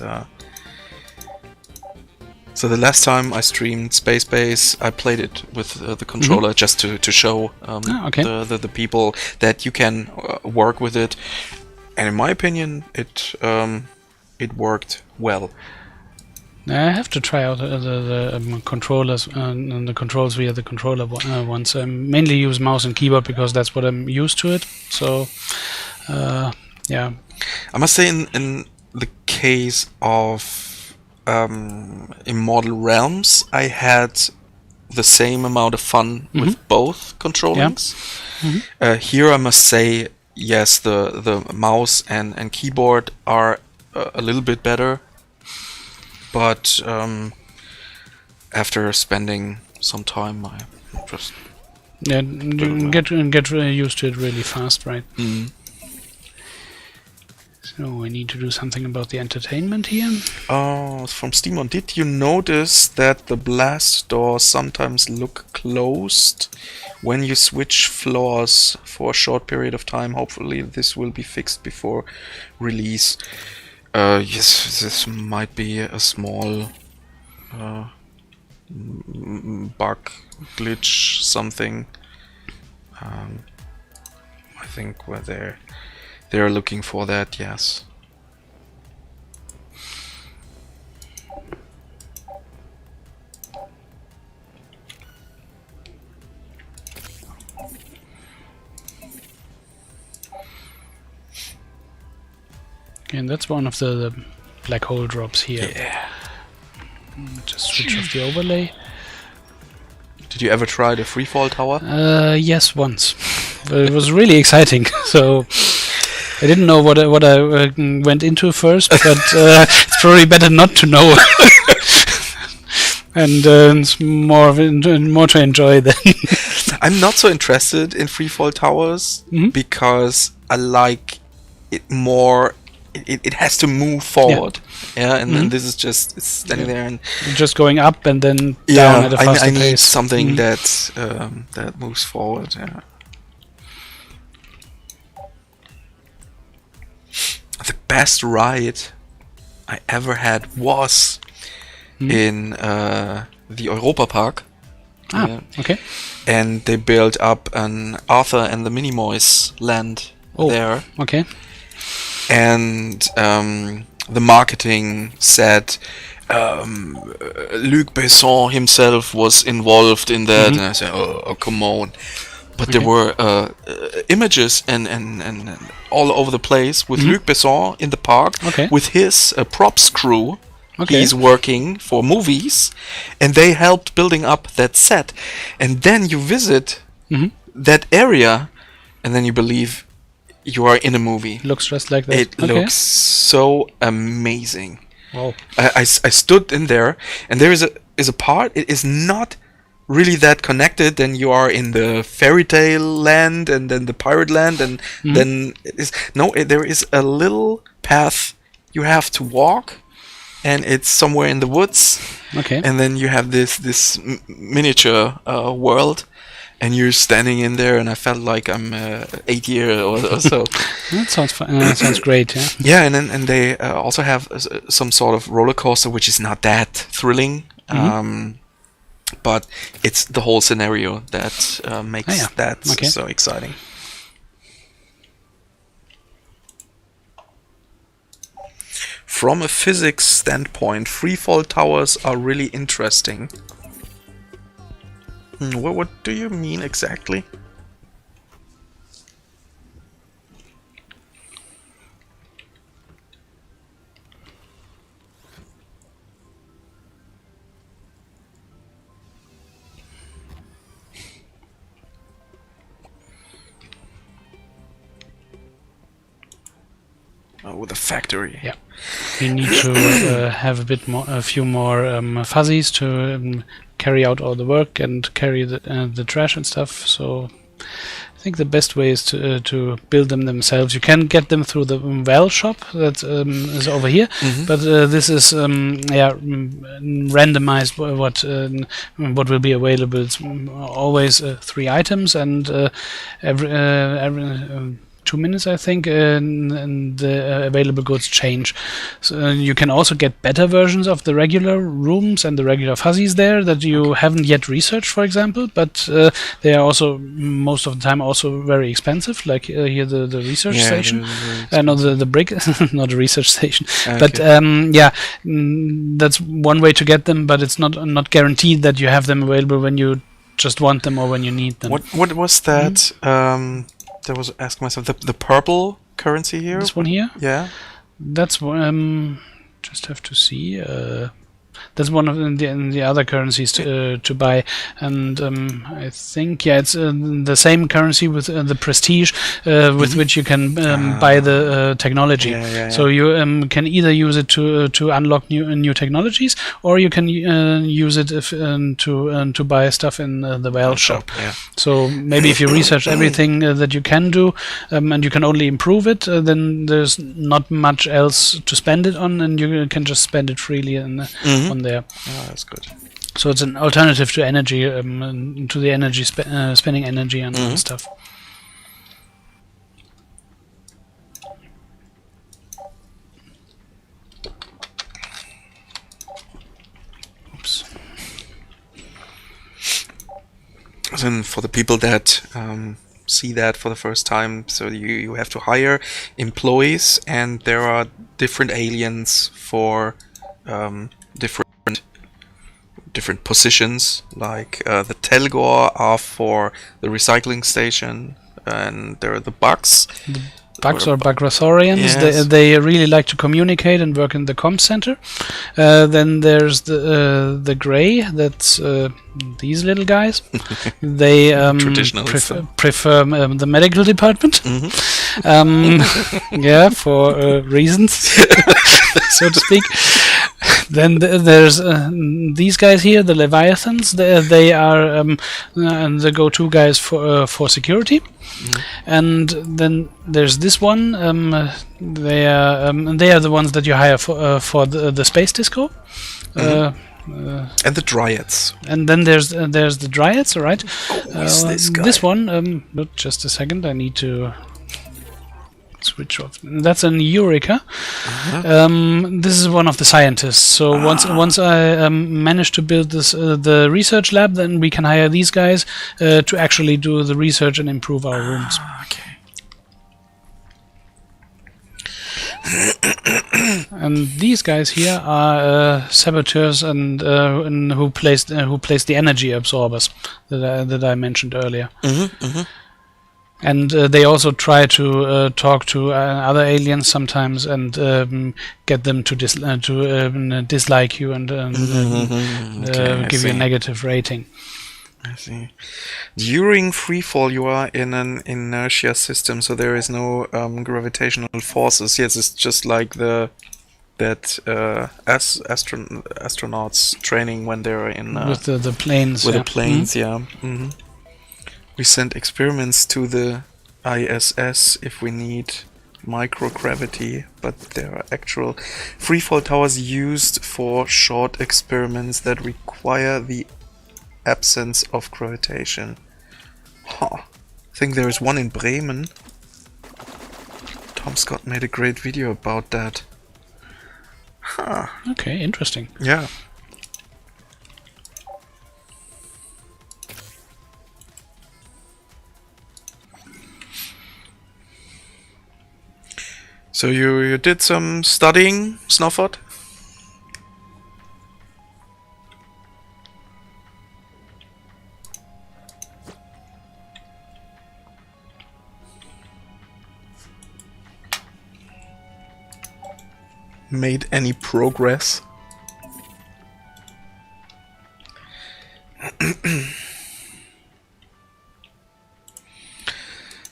[SPEAKER 1] so the last time I streamed Spacebase, I played it with the controller just to show the people that you can work with it, and in my opinion, it worked well.
[SPEAKER 2] I have to try out the controllers and the controls via the controller ones. I mainly use mouse and keyboard because that's what I'm used to it. So, yeah.
[SPEAKER 1] I must say, in the case of Immortal Realms, I had the same amount of fun with both controllings.
[SPEAKER 2] Yeah.
[SPEAKER 1] Here, I must say, yes, the mouse and keyboard are a little bit better. But after spending some time, I just
[SPEAKER 2] get used to it really fast, right? So I need to do something about the entertainment here.
[SPEAKER 1] Oh, from Steamon, did you notice that the blast doors sometimes look closed when you switch floors for a short period of time? Hopefully, this will be fixed before release. Yes, this might be a small bug, glitch, something. I think where they're looking for that, yes.
[SPEAKER 2] And that's one of the black hole drops here.
[SPEAKER 1] Yeah.
[SPEAKER 2] Just switch off the overlay.
[SPEAKER 1] Did you ever try the Freefall Tower?
[SPEAKER 2] Yes, once. It was really exciting. So I didn't know what I went into first, but it's probably better not to know. And it's more to enjoy than.
[SPEAKER 1] I'm not so interested in Freefall Towers because I like it more. It has to move forward, and then this is just standing there and
[SPEAKER 2] just going up and then down at a faster pace. I need
[SPEAKER 1] something that moves forward. Yeah. The best ride I ever had was in the Europa Park.
[SPEAKER 2] Okay.
[SPEAKER 1] And they built up an Arthur and the Minimoys land there.
[SPEAKER 2] Okay.
[SPEAKER 1] And the marketing said Luc Besson himself was involved in that, and I said, "Oh, come on!" But there were images and all over the place with Luc Besson in the park with his props crew. He's working for movies, and they helped building up that set. And then you visit that area, and then you believe you are in a movie.
[SPEAKER 2] Looks just like that.
[SPEAKER 1] It looks so amazing.
[SPEAKER 2] Wow.
[SPEAKER 1] I stood in there, and there is a part. It is not really that connected. Then you are in the Fairytale Land, and then the Pirate Land, and then there is a little path you have to walk, and it's somewhere in the woods.
[SPEAKER 2] Okay.
[SPEAKER 1] And then you have this miniature world. And you're standing in there, and I felt like I'm 8 years or so.
[SPEAKER 2] That sounds fun. That sounds great, yeah.
[SPEAKER 1] Yeah, and they also have some sort of roller coaster, which is not that thrilling, but it's the whole scenario that makes that so exciting. From a physics standpoint, Freefall Towers are really interesting. What do you mean exactly? Oh, the factory.
[SPEAKER 2] Yeah. We need to have a few more fuzzies to carry out all the work and carry the trash and stuff. So think the best way is to build them themselves. You can get them through the Val shop that is over here, but this is randomized what will be available. It's always 3 items, and every 2 minutes, I think, and the available goods change. So you can also get better versions of the regular rooms and the regular fuzzies there that you haven't yet researched, for example, but they are also most of the time also very expensive, like here the research station. No, the brick, not the research station. Okay. But that's one way to get them, but it's not guaranteed that you have them available when you just want them or when you need them.
[SPEAKER 1] What was that? I was asking myself, the purple currency here?
[SPEAKER 2] This one here?
[SPEAKER 1] Yeah.
[SPEAKER 2] That's just have to see. That's one of the other currencies to buy, and I think it's the same currency with the prestige with which you can buy the technology. So you can either use it to unlock new technologies, or you can use it to buy stuff in the Val shop. So maybe if you research everything that you can do, and you can only improve it, then there's not much else to spend it on, and you can just spend it freely on there.
[SPEAKER 1] Oh, that's good.
[SPEAKER 2] So it's an alternative to energy, to the energy spending energy on stuff. Oops.
[SPEAKER 1] Then for the people that see that for the first time, so you have to hire employees, and there are different aliens for different positions, like the Telgor are for the recycling station, and there are the Bugs.
[SPEAKER 2] Bugs or Bugrathorians, yes. They really like to communicate and work in the comm center. Then there's the Grey, that's these little guys. They prefer the medical department. For reasons, so to speak. Then there's these guys here, the Leviathans. They are the go-to guys for security. And then there's this one. They are the ones that you hire for the space disco.
[SPEAKER 1] And the Dryads.
[SPEAKER 2] And then there's the Dryads, all right?
[SPEAKER 1] Who's this guy?
[SPEAKER 2] This one. Just a second. I need to switch off. That's an Eureka. This is one of the scientists. So once I manage to build this the research lab, then we can hire these guys to actually do the research and improve our rooms. And these guys here are saboteurs and who placed the energy absorbers that I mentioned earlier. And they also try to talk to other aliens sometimes and get them to dislike you and give you a negative rating.
[SPEAKER 1] I see. During freefall, you are in an inertia system, so there is no gravitational forces. Yes, it's just like astronauts training when they're in
[SPEAKER 2] with the planes.
[SPEAKER 1] With the planes, We send experiments to the ISS if we need microgravity, but there are actual freefall towers used for short experiments that require the absence of gravitation. I think there is one in Bremen. Tom Scott made a great video about that.
[SPEAKER 2] Okay, interesting.
[SPEAKER 1] Yeah. So you did some studying, Snowford? Made any progress?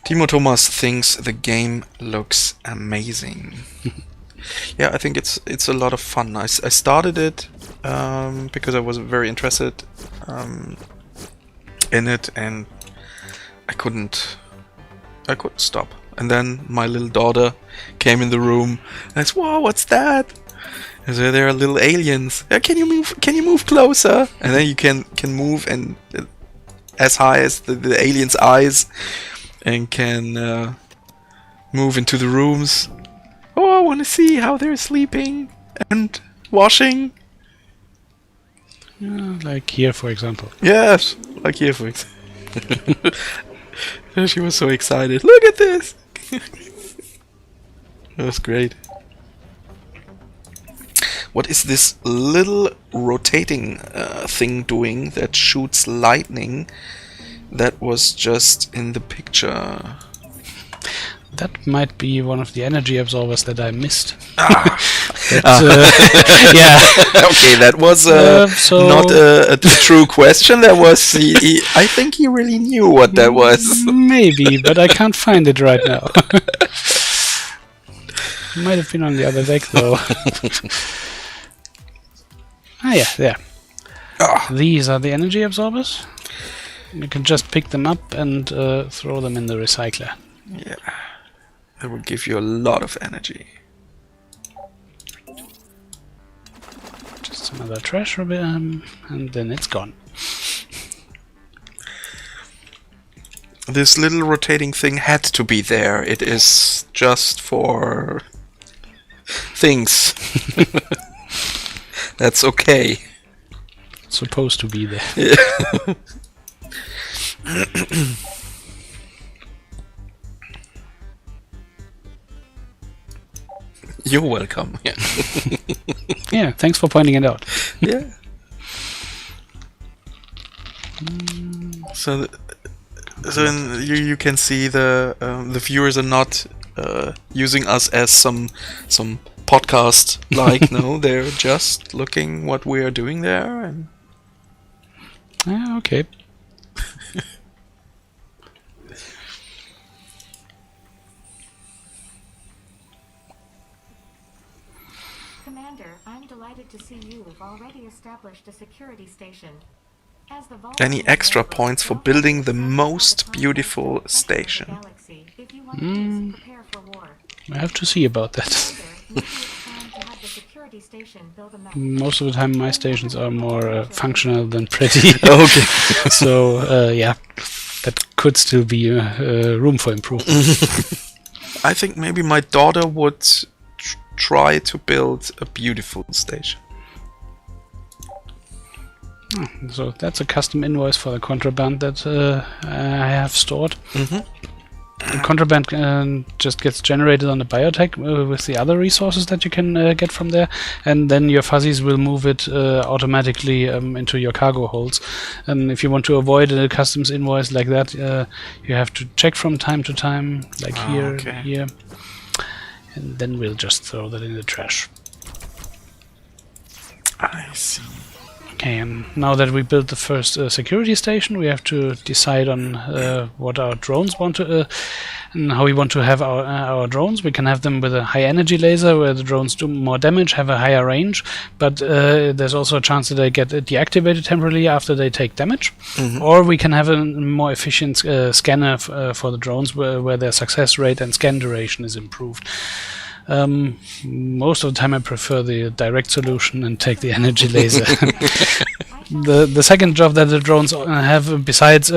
[SPEAKER 1] Timo Thomas thinks the game looks amazing. Yeah, I think it's a lot of fun. I started it because I was very interested in it, and I couldn't I could stop. And then my little daughter came in the room and said, "Whoa, what's that?" And so there are little aliens. Can you move? Can you move closer? And then you can move and as high as the alien's eyes, and can move into the rooms. Oh, I want to see how they're sleeping and washing.
[SPEAKER 2] Like here, for example.
[SPEAKER 1] Yes, like here, for example. She was so excited. Look at this! That was great. What is this little rotating thing doing that shoots lightning that was just in the picture?
[SPEAKER 2] That might be one of the energy absorbers that I missed.
[SPEAKER 1] Yeah. Okay, that was not a true question. That was I think he really knew what that was.
[SPEAKER 2] Maybe, but I can't find it right now. Might have been on the other deck though. Yeah, there. These are the energy absorbers. You can just pick them up and throw them in the recycler.
[SPEAKER 1] Yeah. That will give you a lot of energy.
[SPEAKER 2] Just another trash and then it's gone.
[SPEAKER 1] This little rotating thing had to be there. It is just for things. That's okay.
[SPEAKER 2] It's supposed to be there.
[SPEAKER 1] Yeah. You're welcome. Yeah.
[SPEAKER 2] Yeah, thanks for pointing it out.
[SPEAKER 1] Yeah. So you can see the viewers are not using us as some podcast like. No, they're just looking what we are doing there. And
[SPEAKER 2] yeah, okay.
[SPEAKER 3] Commander, I'm delighted to see you've already established a security station. As the
[SPEAKER 1] any extra points for building the most beautiful station?
[SPEAKER 2] I have to see about that. Most of the time my stations are more functional than pretty.
[SPEAKER 1] Okay.
[SPEAKER 2] So, yeah, that could still be room for improvement.
[SPEAKER 1] I think maybe my daughter would try to build a beautiful station.
[SPEAKER 2] So that's a custom invoice for the contraband that I have stored. The contraband just gets generated on the biotech with the other resources that you can get from there, and then your fuzzies will move it automatically into your cargo holds. And if you want to avoid a customs invoice like that, you have to check from time to time, like here, here, and then we'll just throw that in the trash.
[SPEAKER 1] I see.
[SPEAKER 2] Okay, and now that we built the first security station, we have to decide on what our drones want to, and how we want to have our drones. We can have them with a high energy laser, where the drones do more damage, have a higher range, but there's also a chance that they get deactivated temporarily after they take damage. Or we can have a more efficient scanner for the drones, where their success rate and scan duration is improved. Most of the time I prefer the direct solution and take the energy laser. The second job that the drones have, besides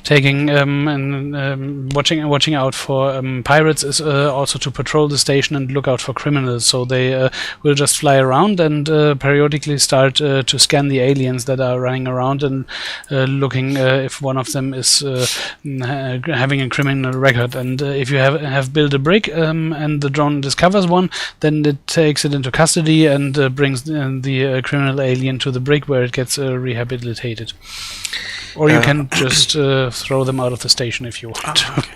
[SPEAKER 2] taking and watching out for pirates, is also to patrol the station and look out for criminals. So they will just fly around and periodically start to scan the aliens that are running around and looking if one of them is having a criminal record. And if you have built a brick and the drone discovers one, then it takes it into custody and brings the criminal alien to the brick, where it gets rehabilitated. Or you can just throw them out of the station if you want to.
[SPEAKER 1] Okay.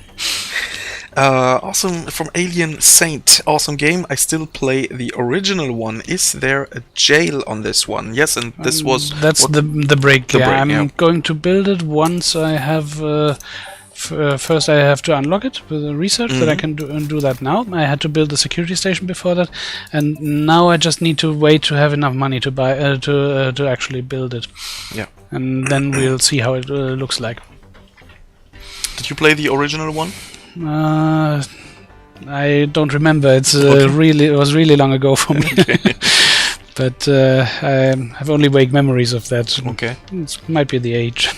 [SPEAKER 1] Awesome, from Alien Saint. Awesome game. I still play the original one. Is there a jail on this one? Yes, and this was...
[SPEAKER 2] That's the brick.
[SPEAKER 1] The brick,
[SPEAKER 2] I'm going to build it once I have... first I have to unlock it with the research, that I can do that now. I had to build a security station before that, and now I just need to wait to have enough money to buy to actually build it.
[SPEAKER 1] Yeah.
[SPEAKER 2] And then we'll see how it looks like.
[SPEAKER 1] Did you play the original one?
[SPEAKER 2] I don't remember. It was really long ago for me. But I have only vague memories of that.
[SPEAKER 1] Okay.
[SPEAKER 2] It might be the age.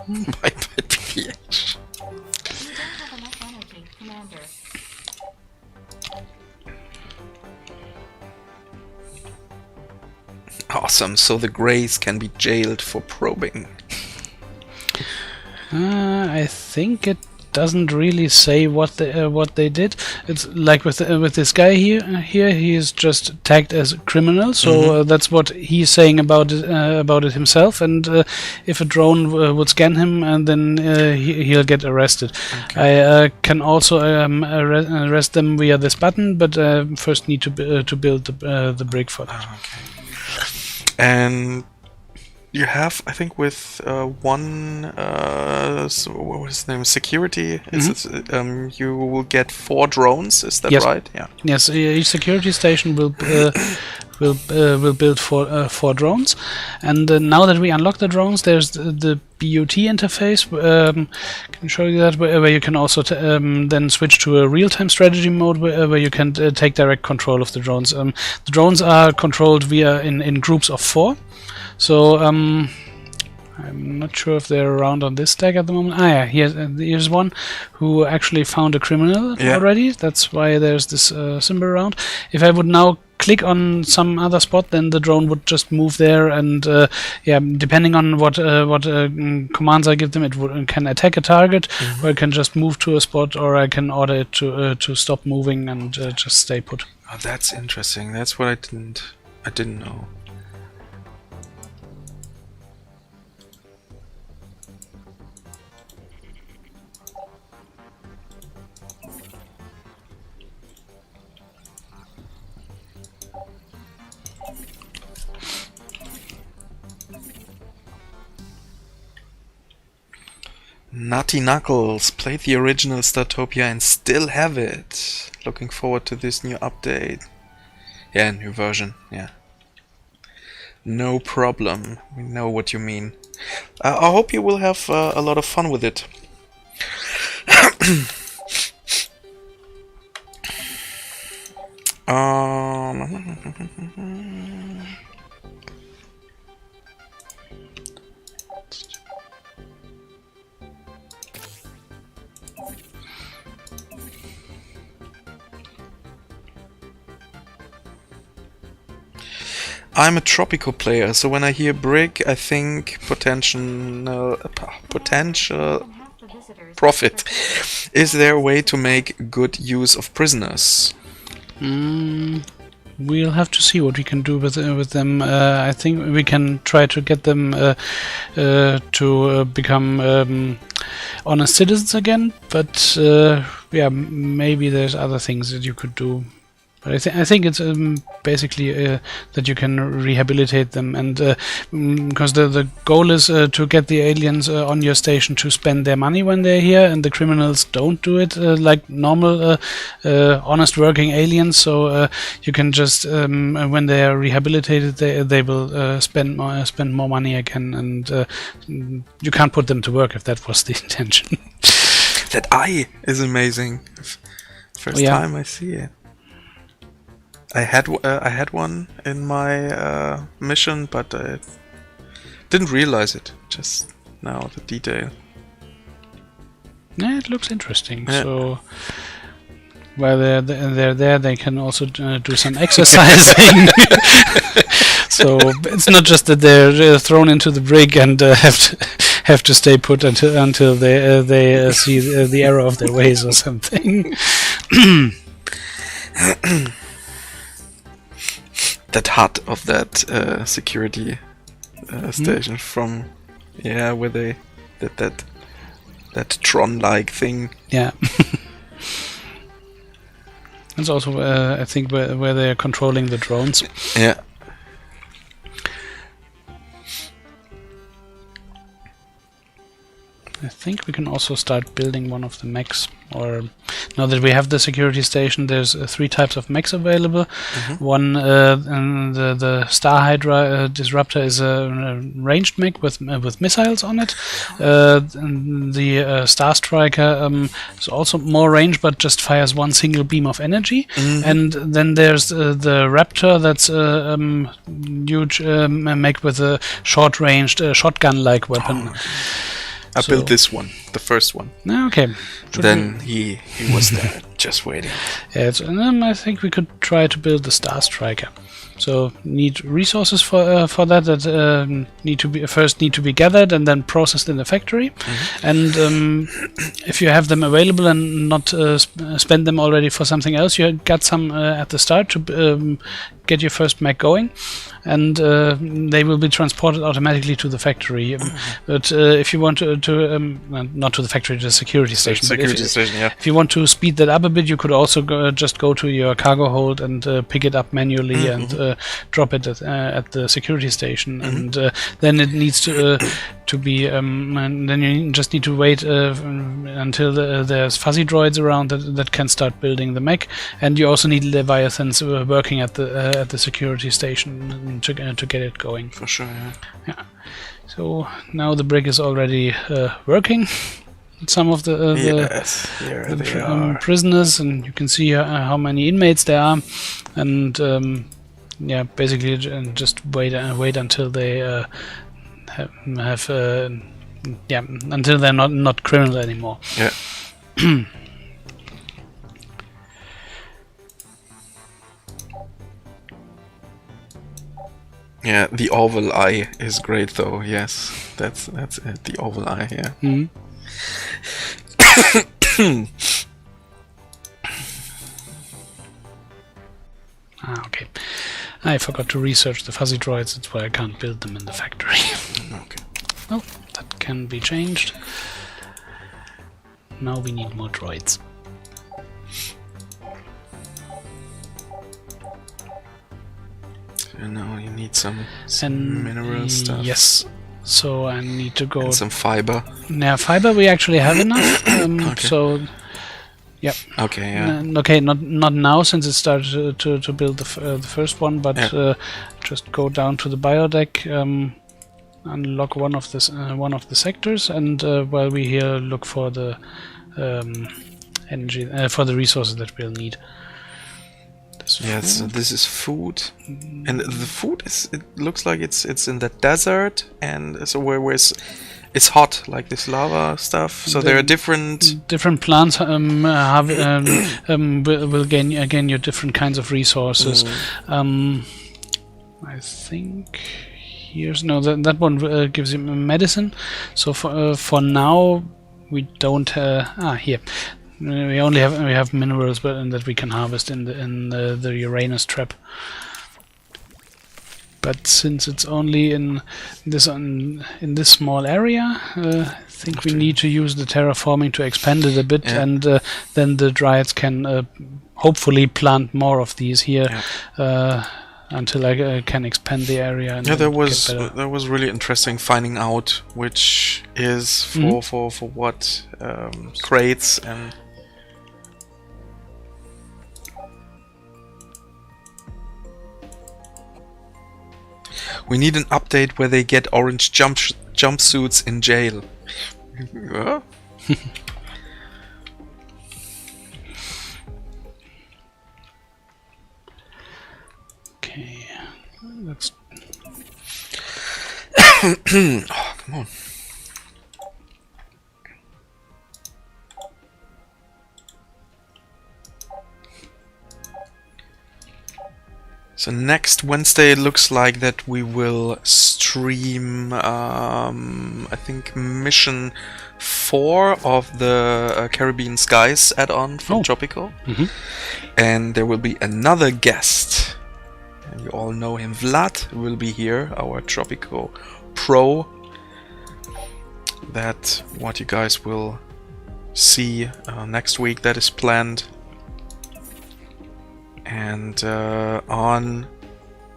[SPEAKER 1] Might be the age.
[SPEAKER 3] You don't have enough energy, Commander.
[SPEAKER 1] Awesome. So the Greys can be jailed for probing.
[SPEAKER 2] I think it doesn't really say what they did. It's like with this guy here. He is just tagged as a criminal, so that's what he's saying about it himself. And if a drone would scan him, and then he'll get arrested. Okay. I can also arrest them via this button, but first need to build the brick for that.
[SPEAKER 1] Okay. And you have, I think, with one, so what was his name? Security. You will get 4 drones. Is that right? Yeah.
[SPEAKER 2] Yes. Each security station will build 4 drones, and now that we unlock the drones, there's the BUT interface. Can show you that where you can also then switch to a real-time strategy mode where you can take direct control of the drones. The drones are controlled via in groups of 4. So I'm not sure if they're around on this deck at the moment. Here's one who actually found a criminal already. That's why there's this symbol around. If I would now click on some other spot, then the drone would just move there, and depending on what commands I give them, it can attack a target, or it can just move to a spot, or I can order it to stop moving and just stay put.
[SPEAKER 1] Oh, that's interesting. That's what I didn't know. Nutty Knuckles played the original Startopia and still have it. Looking forward to this new update. Yeah, new version. Yeah. No problem. We know what you mean. I hope you will have a lot of fun with it. I'm a tropical player, so when I hear brick, I think potential profit. Is there a way to make good use of prisoners?
[SPEAKER 2] We'll have to see what we can do with them. I think we can try to get them to become honest citizens again, but maybe there's other things that you could do. But I think it's basically that you can rehabilitate them, and because the goal is to get the aliens on your station to spend their money when they're here, and the criminals don't do it like normal, honest working aliens. So you can just when they are rehabilitated, they will spend more money again, and you can't put them to work if that was the intention.
[SPEAKER 1] That eye is amazing. First time I see it. I had one in my mission, but I didn't realize it. Just now, the detail.
[SPEAKER 2] Yeah, it looks interesting. Yeah. So while they're there, they can also do some exercising. So it's not just that they're thrown into the brig and have to stay put until they see the error of their ways or something.
[SPEAKER 1] That hut of that security station from where they that Tron-like thing.
[SPEAKER 2] Yeah. It's also I think where they are controlling the drones.
[SPEAKER 1] Yeah.
[SPEAKER 2] I think we can also start building one of the mechs. Or now that we have the security station, there's 3 types of mechs available. One, the Star Hydra Disruptor is a ranged mech with missiles on it. The Star Striker is also more range, but just fires one single beam of energy. And then there's the Raptor, that's a huge mech with a short-ranged shotgun-like weapon.
[SPEAKER 1] I built this one, the first one.
[SPEAKER 2] Okay.
[SPEAKER 1] Then he was there, just waiting.
[SPEAKER 2] Yeah, and then I think we could try to build the Star Striker. So need resources for that need to be gathered and then processed in the factory. And if you have them available and not spend them already for something else, you got some at the start to get your first mech going, and they will be transported automatically to the factory. But if you want to not to the factory, to the security station. If you want to speed that up a bit, you could also just go to your cargo hold and pick it up manually and drop it at the security station. And then it needs to be and then you just need to wait until there's fuzzy droids around that can start building the mech, and you also need leviathans working at the security station to get it going.
[SPEAKER 1] For sure,
[SPEAKER 2] yeah. So now the brig is already working. Some of the prisoners, and you can see how many inmates there are, and yeah, basically just wait until they have until they're not criminal anymore.
[SPEAKER 1] Yeah. Yeah, the oval eye is great though. Yes, that's it. The oval eye. Yeah.
[SPEAKER 2] Okay. I forgot to research the fuzzy droids. That's why I can't build them in the factory.
[SPEAKER 1] Okay.
[SPEAKER 2] Oh, that can be changed. Now we need more droids.
[SPEAKER 1] So now you need some
[SPEAKER 2] And
[SPEAKER 1] mineral stuff.
[SPEAKER 2] Yes. So I need to go.
[SPEAKER 1] And some fiber.
[SPEAKER 2] Yeah, fiber we actually have enough.
[SPEAKER 1] Okay.
[SPEAKER 2] So. Yep.
[SPEAKER 1] Okay. Yeah.
[SPEAKER 2] Okay. Not now, since it started to build the first one, but just go down to the biodeck, unlock one of the sectors, and while we here look for the energy for the resources that we'll need.
[SPEAKER 1] Yes, so this is food, and the food is. It looks like it's in the desert, and so where it's hot, like this lava stuff. So there are different
[SPEAKER 2] plants will gain you different kinds of resources. I think here's that one gives you medicine. So for now we don't here. We only have minerals, but that we can harvest in the Uranus trap. But since it's only in this small area, I think we need to use the terraforming to expand it a bit, and then the Dryads can hopefully plant more of these here until I can expand the area. And
[SPEAKER 1] that was really interesting finding out which is for what crates and. We need an update where they get orange jumpsuits in jail.
[SPEAKER 2] Okay, let's.
[SPEAKER 1] Oh, come on. So next Wednesday it looks like that we will stream I think mission 4 of the Caribbean Skies add-on from Tropico. And there will be another guest, and you all know him. Vlad will be here, our Tropico pro. That what you guys will see next week, that is planned. And on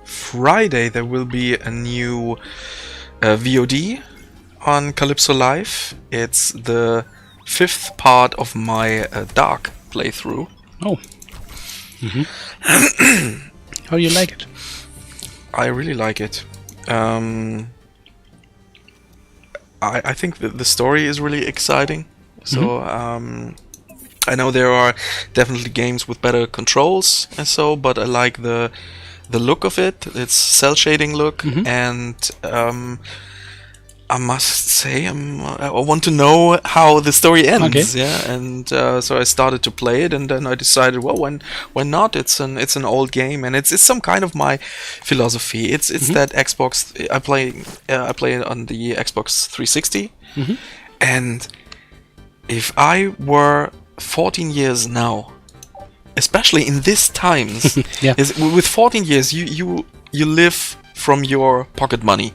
[SPEAKER 1] Friday there will be a new VOD on Calypso Live. It's the 5th part of my Dark playthrough.
[SPEAKER 2] Oh. How you like it?
[SPEAKER 1] I really like it. I think the story is really exciting. So I know there are definitely games with better controls and so, but I like the look of it. It's cell shading look, and I must say I want to know how the story ends.
[SPEAKER 2] Okay.
[SPEAKER 1] Yeah, and so I started to play it, and then I decided, well, when not? It's an old game, and it's some kind of my philosophy. It's that Xbox. I play it on the Xbox 360, and if I were 14 years now, especially in these times,
[SPEAKER 2] Yeah.
[SPEAKER 1] with 14 years, you live from your pocket money.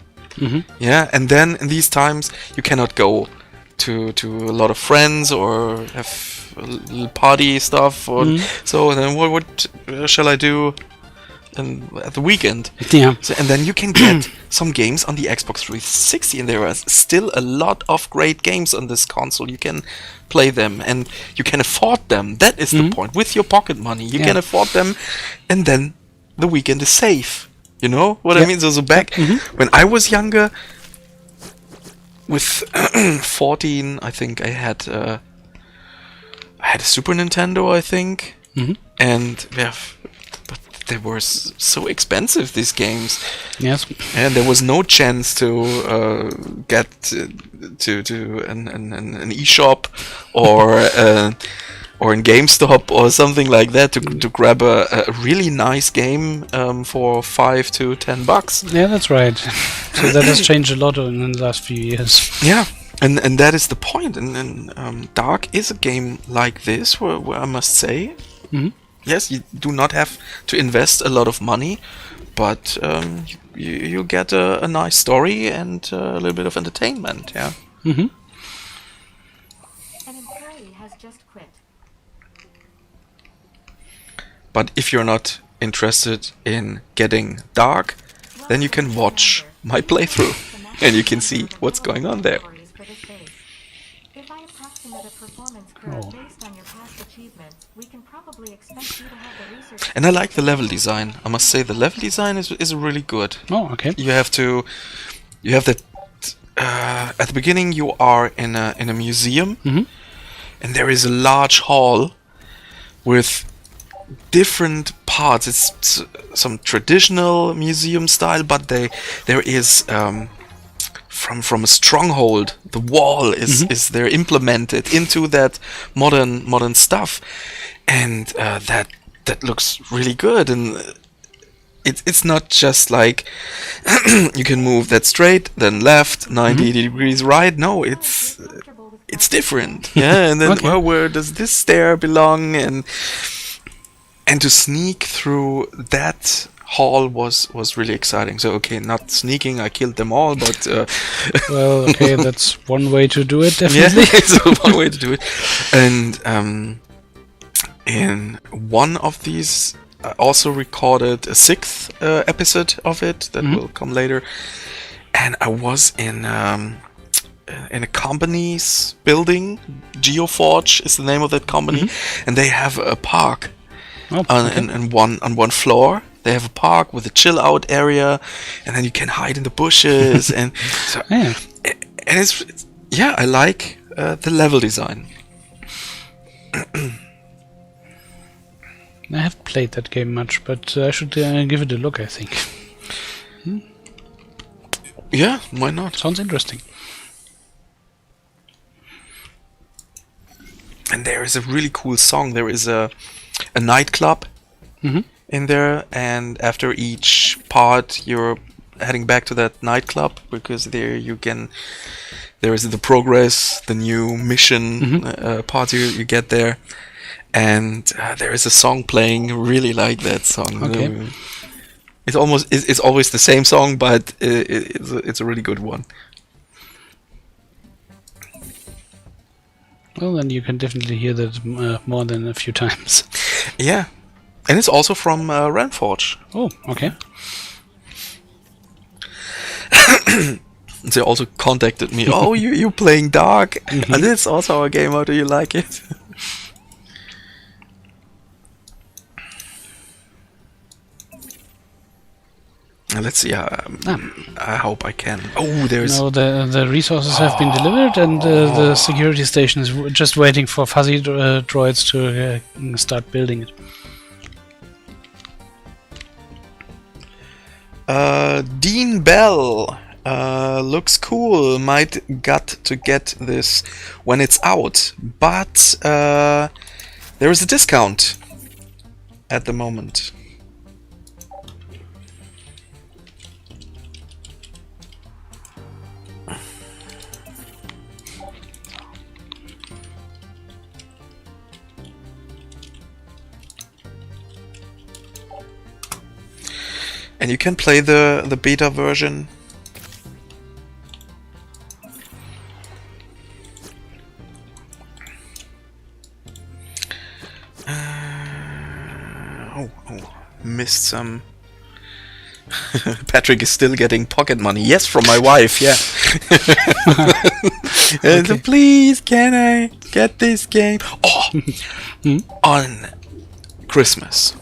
[SPEAKER 1] Yeah, and then in these times you cannot go to a lot of friends or have a little party stuff, or so. Then what shall I do at the weekend?
[SPEAKER 2] Yeah.
[SPEAKER 1] So, and then you can get some games on the Xbox 360, and there are still a lot of great games on this console. You can play them, and you can afford them. That is the point. With your pocket money, you can afford them, and then the weekend is safe. You know what I mean? So back when I was younger, with 14, I think I had a Super Nintendo, I think, and but they were so expensive, these games.
[SPEAKER 2] Yes.
[SPEAKER 1] And there was no chance to get to an eShop or in GameStop or something like that to grab a really nice game for $5 to $10.
[SPEAKER 2] Yeah, that's right. So that has changed a lot in the last few years.
[SPEAKER 1] Yeah, and that is the point. And Dark is a game like this, where I must say, yes, you do not have to invest a lot of money, but you get a nice story and a little bit of entertainment. Yeah.
[SPEAKER 3] An employee has just quit.
[SPEAKER 1] But if you're not interested in getting Dark, then you can watch my playthrough and you can see what's going on there.
[SPEAKER 3] If I approximate a performance curve based on your past achievements, we can probably expect you to have the research.
[SPEAKER 1] And I like the level design. I must say the level design is really good.
[SPEAKER 2] Oh, okay.
[SPEAKER 1] You have that at the beginning you are in a museum, and there is a large hall with different parts. It's some traditional museum style, but there is from a stronghold. The wall is there implemented into that modern stuff, and that looks really good. And it's not just like you can move that straight, then left, 90 degrees right. No, it's different. Yeah, and then well, where does this stair belong? And to sneak through that hall was really exciting. So okay, not sneaking, I killed them all, but
[SPEAKER 2] well, okay, that's one way to do it, definitely.
[SPEAKER 1] yeah, it's one way to do it. And in one of these, I also recorded a 6th episode of it that will come later, and I was in a company's building. Geoforge is the name of that company, and they have a park. On one floor. They have a park with a chill out area, and then you can hide in the bushes. And so, and it's I like the level design.
[SPEAKER 2] I haven't played that game much, but I should give it a look, I think.
[SPEAKER 1] Yeah, why not?
[SPEAKER 2] Sounds interesting.
[SPEAKER 1] And there is a really cool song. There is a nightclub in there, and after each part you're heading back to that nightclub, because there is the progress, the new mission parts you get there, and there is a song playing. Really like that song.
[SPEAKER 2] Okay.
[SPEAKER 1] It's always the same song, but it's a really good one.
[SPEAKER 2] Well, then you can definitely hear that more than a few times.
[SPEAKER 1] Yeah, and it's also from Renforge.
[SPEAKER 2] Oh, okay.
[SPEAKER 1] They also contacted me. Oh, you playing Dark? And it's also our game. How do you like it? Let's see. I hope I can. Oh, there's.
[SPEAKER 2] No, the resources have been delivered, and the security station is just waiting for fuzzy droids to start building it.
[SPEAKER 1] Dean Bell looks cool. Might got to get this when it's out, but there is a discount at the moment. And you can play the beta version. Missed some. Patrick is still getting pocket money. Yes, from my wife. Yeah.
[SPEAKER 2] Okay.
[SPEAKER 1] So please, can I get this game? Oh, on Christmas.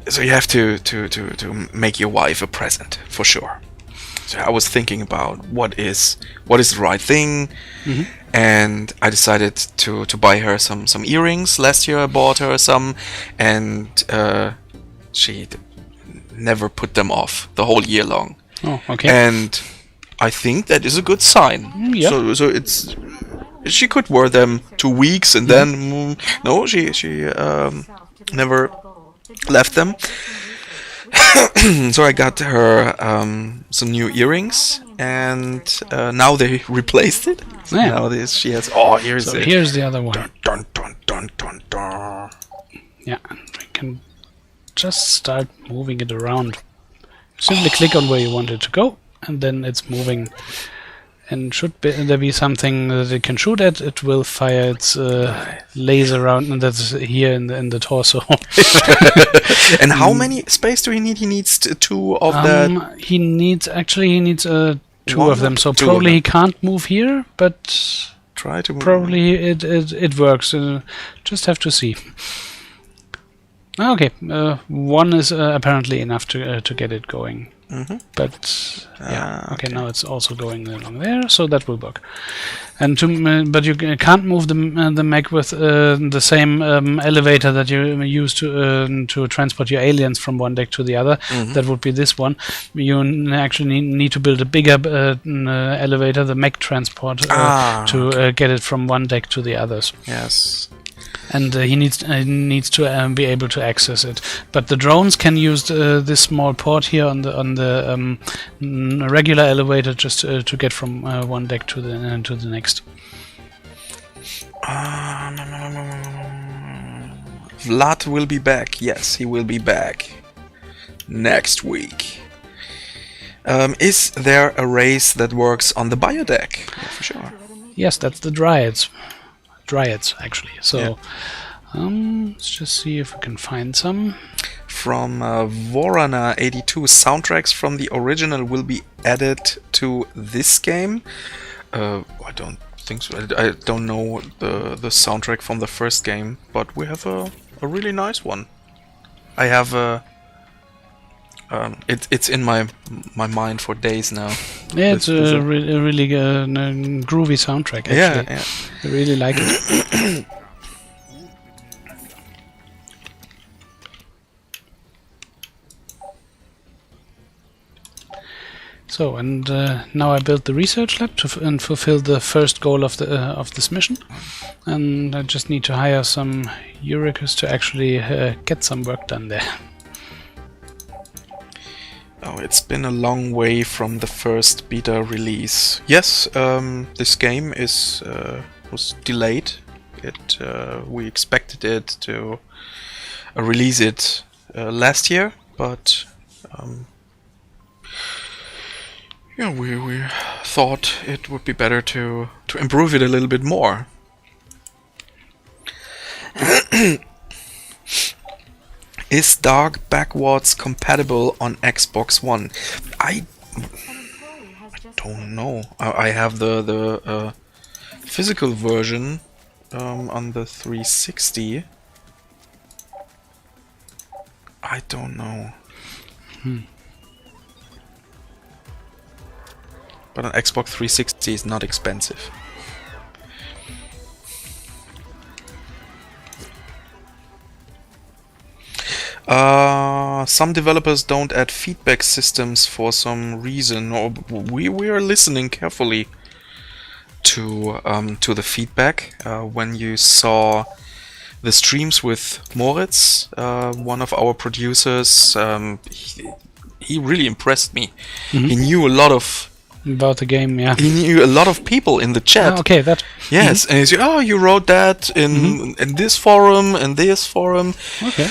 [SPEAKER 1] So you have to make your wife a present for sure. So I was thinking about what is the right thing, and I decided to buy her some earrings. Last year I bought her some, and she never put them off the whole year long.
[SPEAKER 2] Oh, okay.
[SPEAKER 1] And I think that is a good sign.
[SPEAKER 2] Yeah.
[SPEAKER 1] So it's. She could wear them 2 weeks and then no, she never left them. So I got her some new earrings, and now they replaced it. So
[SPEAKER 2] Yeah.
[SPEAKER 1] now she has. Oh, here's
[SPEAKER 2] So
[SPEAKER 1] it.
[SPEAKER 2] here's the other one.
[SPEAKER 1] Dun, dun, dun, dun, dun.
[SPEAKER 2] Yeah, and we can just start moving it around. Simply click on where you want it to go, and then it's moving. And should there be something that it can shoot at, it will fire its laser round, and that's here in the torso.
[SPEAKER 1] And how many space do he need? He needs 2 of that.
[SPEAKER 2] He needs 2
[SPEAKER 1] One
[SPEAKER 2] of them, so
[SPEAKER 1] two of
[SPEAKER 2] probably
[SPEAKER 1] them.
[SPEAKER 2] he can't move here, but
[SPEAKER 1] Try to move.
[SPEAKER 2] probably it works. Just have to see. Okay, 1 is apparently enough to get it going. But yeah, okay, now it's also going along there, so that will work. And but you can't move the mech with the same elevator that you use to transport your aliens from one deck to the other. That would be this one. You actually need to build a bigger elevator, the mech transport, to get it from one deck to the others.
[SPEAKER 1] Yes.
[SPEAKER 2] And he needs to be able to access it. But the drones can use this small port here on the regular elevator just to get from one deck to the next.
[SPEAKER 1] Vlad will be back. Yes, he will be back next week. Is there a race that works on the biodeck? Yeah, for sure.
[SPEAKER 2] Yes, that's the Dryads. Dryads, actually. So, let's just see if we can find some.
[SPEAKER 1] From Vorana82, soundtracks from the original will be added to this game. I don't think so. I don't know the soundtrack from the first game, but we have a really nice one. I have a. It's in my mind for days now.
[SPEAKER 2] Yeah, it's a really groovy soundtrack, actually.
[SPEAKER 1] Yeah.
[SPEAKER 2] I really like it. So, and now I built the research lab and fulfill the first goal of this mission, and I just need to hire some Eureka to actually get some work done there.
[SPEAKER 1] Oh, it's been a long way from the first beta release. Yes, this game was delayed. We expected it to release it last year, but yeah, we thought it would be better to improve it a little bit more. Is Dark Backwards compatible on Xbox One? I don't know. I have the physical version on the 360. I don't know. But an Xbox 360 is not expensive. Some developers don't add feedback systems for some reason, or we are listening carefully to the feedback. When you saw the streams with Moritz, one of our producers, he really impressed me. He knew a lot
[SPEAKER 2] about the game, yeah.
[SPEAKER 1] He knew a lot of people in the chat.
[SPEAKER 2] Ah, okay, that.
[SPEAKER 1] Yes, and he said, "Oh, you wrote that in this forum and this forum."
[SPEAKER 2] Okay.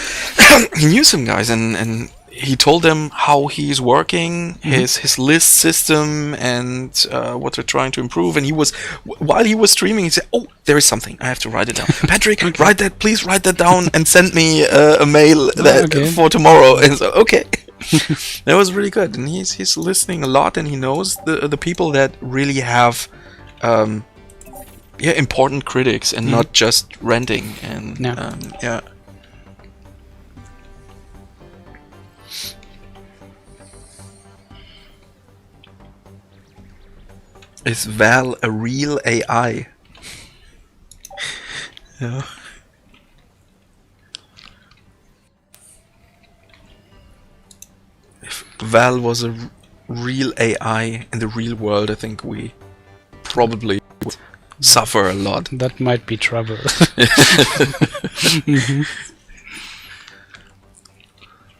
[SPEAKER 1] He knew some guys, and he told them how he's working, his list system, and what they're trying to improve. And he was, while he was streaming, he said, "Oh, there is something. I have to write it down. Patrick, write that, please write that down and send me a mail for tomorrow." And so, okay. That was really good, and he's listening a lot, and he knows the people that really have important critics and not just ranting and yeah. Is Val a real AI? Yeah. If Val was a real AI in the real world, I think we probably would suffer a lot.
[SPEAKER 2] That might be trouble.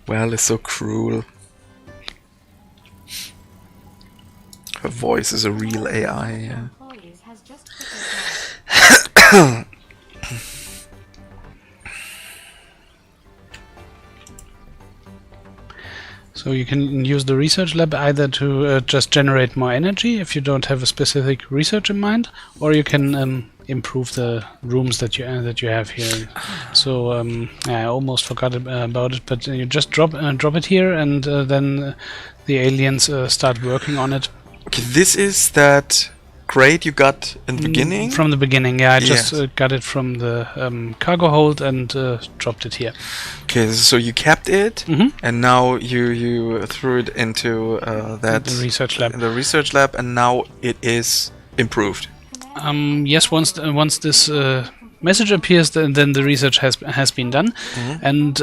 [SPEAKER 1] Val is so cruel. Her voice is a real AI. Yeah.
[SPEAKER 2] So you can use the research lab either to just generate more energy if you don't have a specific research in mind, or you can improve the rooms that you have here. So I almost forgot about it, but you just drop it here, and then the aliens start working on it.
[SPEAKER 1] Okay, this is that crate you got in the beginning?
[SPEAKER 2] From the beginning, yeah. I just got it from the cargo hold and dropped it here.
[SPEAKER 1] Okay, so you kept it, and now you threw it into
[SPEAKER 2] the research lab.
[SPEAKER 1] The research lab, and now it is improved.
[SPEAKER 2] Yes, once this message appears, then the research has been done, and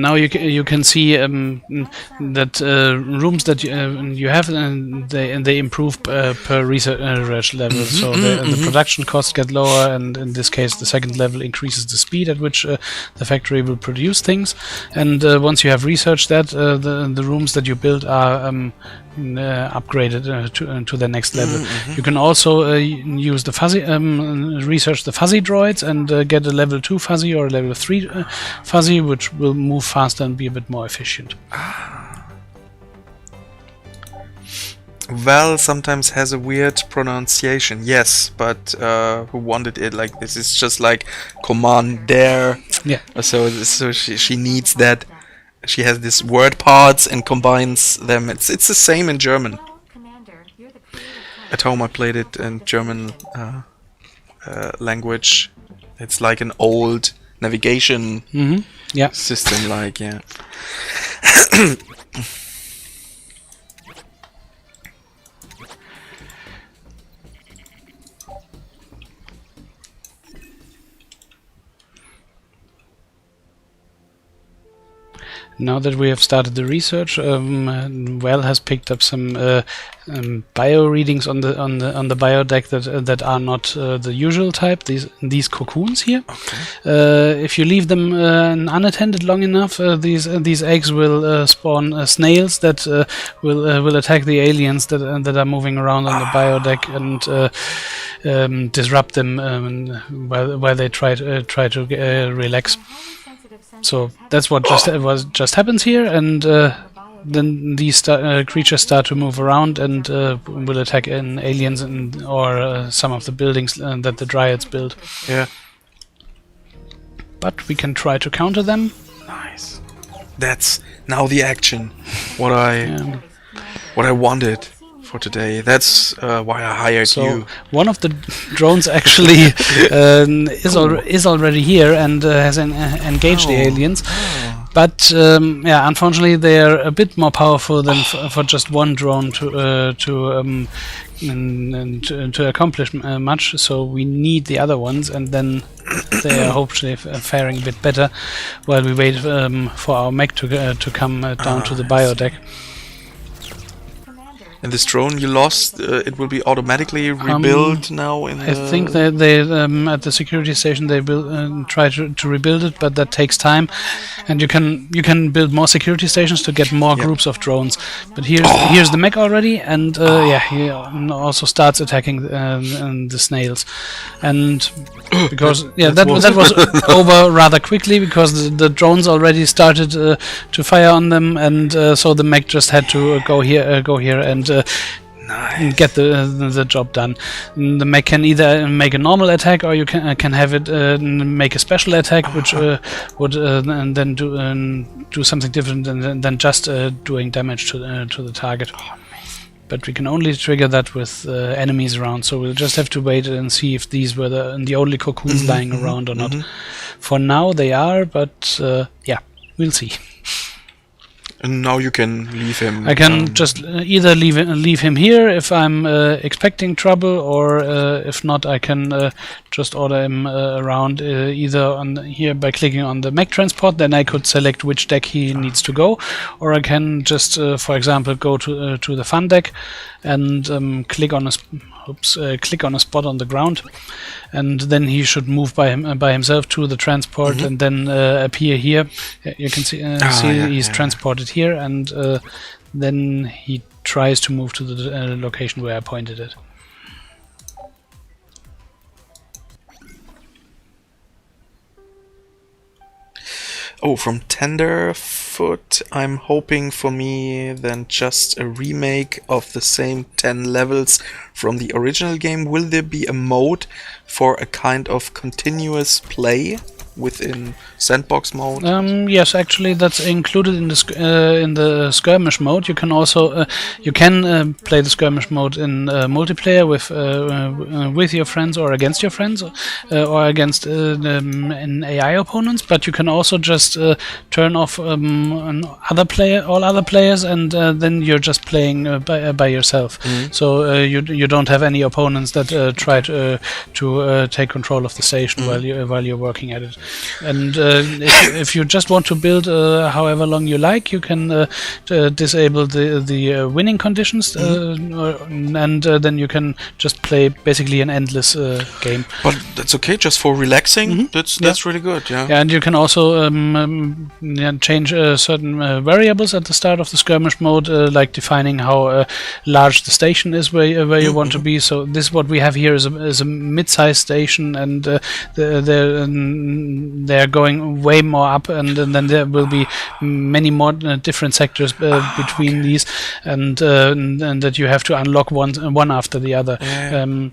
[SPEAKER 2] now you can see that rooms that you have, they improve per research level. So the production costs get lower, and in this case, the second level increases the speed at which the factory will produce things. And once you have researched that, the rooms that you build are upgraded to the next level. You can also use the fuzzy research the fuzzy droids and get a level 2 fuzzy or a level 3 fuzzy, which will move faster and be a bit more efficient.
[SPEAKER 1] Val sometimes has a weird pronunciation, yes, but who wanted it like this? It's just like commander.
[SPEAKER 2] Yeah.
[SPEAKER 1] So she needs that. She has these word parts and combines them. It's the same in German. At home I played it in German language. It's like an old navigation system, like, yeah.
[SPEAKER 2] Now that we have started the research, Val has picked up some bio readings on the bio deck that are not the usual type. These cocoons here. Okay. If you leave them unattended long enough, these eggs will spawn snails that will attack the aliens that are moving around on the bio deck and disrupt them while they try to relax. So that's what just happens here, and then these creatures start to move around and will attack aliens or some of the buildings that the Dryads build.
[SPEAKER 1] Yeah.
[SPEAKER 2] But we can try to counter them.
[SPEAKER 1] Nice. That's now the action. What I wanted for today. That's why I hired
[SPEAKER 2] So
[SPEAKER 1] you.
[SPEAKER 2] one of the drones actually is already here and has engaged the aliens. But yeah, unfortunately, they're a bit more powerful than for just one drone to accomplish much. So we need the other ones, and then they are hopefully faring a bit better while we wait for our mech to come down to the biodeck.
[SPEAKER 1] And this drone you lost, it will be automatically rebuilt now in
[SPEAKER 2] I think that they at the security station they will try to rebuild it, but that takes time, and you can build more security stations to get more groups of drones. But here's the mech already, and yeah, he also starts attacking the snails, and because that was over rather quickly because the drones already started to fire on them, and so the mech just had to go here and get the job done. The mech can either make a normal attack, or you can have it make a special attack, which would and then do something different than just doing damage to the target. But we can only trigger that with enemies around, so we'll just have to wait and see if these were the only cocoons lying around or not. For now they are, but yeah, we'll see.
[SPEAKER 1] And now you can leave him.
[SPEAKER 2] I can just either leave him here if I'm expecting trouble, or if not, I can just order him around either on here by clicking on the mech transport. Then I could select which deck he needs to go, or I can just, for example, go to the fun deck and click on a spot on the ground, and then he should move by himself to the transport and then appear here. You can see he's transported here, and then he tries to move to the location where I pointed it.
[SPEAKER 1] Oh, from Tenderfoot, I'm hoping for me then just a remake of the same 10 levels from the original game. Will there be a mode for a kind of continuous play within sandbox mode?
[SPEAKER 2] Yes, actually, that's included in the skirmish mode. You can also play the skirmish mode in multiplayer with your friends or against your friends, or against an AI opponents. But you can also just turn off all other players, and then you're just playing by yourself. So you don't have any opponents that try to take control of the station while you're working at it. And if you just want to build however long you like, you can disable the winning conditions, and then you can just play basically an endless game.
[SPEAKER 1] But that's okay, just for relaxing. That's really good. Yeah.
[SPEAKER 2] And you can also change certain variables at the start of the skirmish mode, like defining how large the station is where you want to be. So this what we have here is a mid-sized station, and they're going way more up, and then there will be many more different sectors between these, and that you have to unlock one after the other.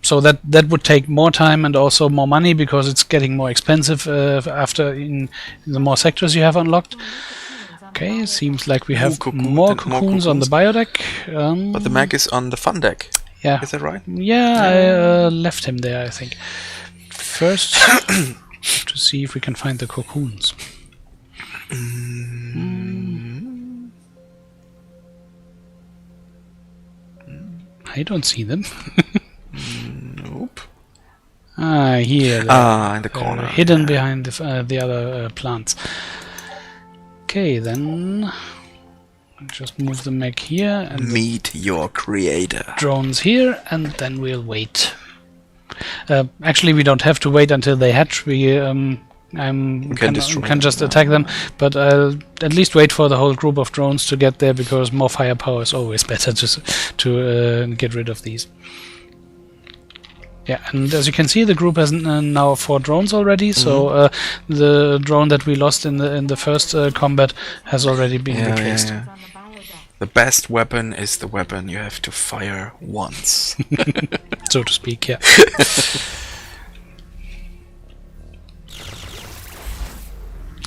[SPEAKER 2] So that would take more time and also more money, because it's getting more expensive after in the more sectors you have unlocked. Okay, seems like we have more cocoons on the biodeck.
[SPEAKER 1] But the mech is on the fun deck.
[SPEAKER 2] Yeah.
[SPEAKER 1] Is that right?
[SPEAKER 2] Yeah, I left him there, I think. First, to see if we can find the cocoons. I don't see them.
[SPEAKER 1] Nope.
[SPEAKER 2] Here.
[SPEAKER 1] In the corner.
[SPEAKER 2] Hidden behind the other plants. Okay, then just move the mech here and
[SPEAKER 1] meet your creator.
[SPEAKER 2] Drones here, and then we'll wait. Actually, we don't have to wait until they hatch. We can just attack them, but I'll at least wait for the whole group of drones to get there, because more firepower is always better to get rid of these. Yeah, and as you can see, the group has now 4 drones already. So the drone that we lost in the first combat has already been replaced.
[SPEAKER 1] Yeah. The best weapon is the weapon you have to fire once,
[SPEAKER 2] so to speak. Yeah.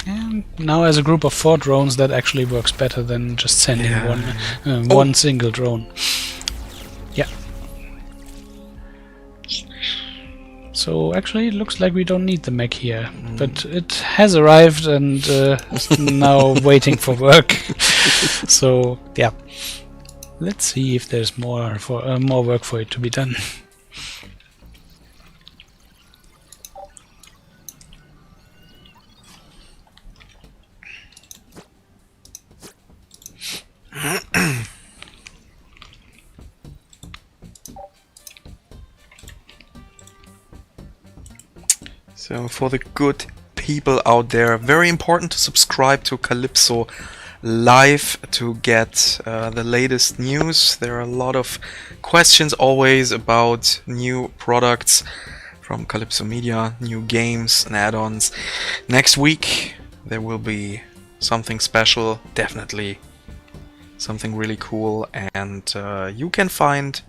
[SPEAKER 2] And now as a group of 4 drones, that actually works better than just sending one single drone. Yeah. So actually it looks like we don't need the mech here, but it has arrived and is now waiting for work. So yeah, let's see if there's more work for it to be done.
[SPEAKER 1] So for the good people out there, very important to subscribe to Calypso Live to get the latest news. There are a lot of questions always about new products from Calypso Media, new games and add-ons. Next week there will be something special, definitely something really cool, and you can find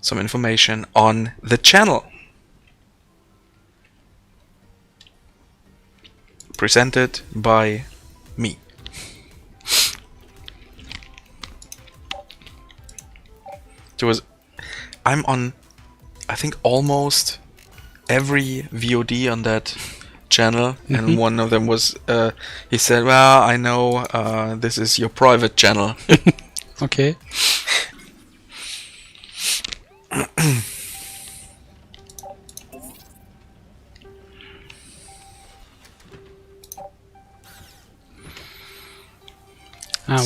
[SPEAKER 1] some information on the channel. Presented by me. I'm on, I think, almost every VOD on that channel, and one of them was, he said, well, I know this is your private channel.
[SPEAKER 2] Okay.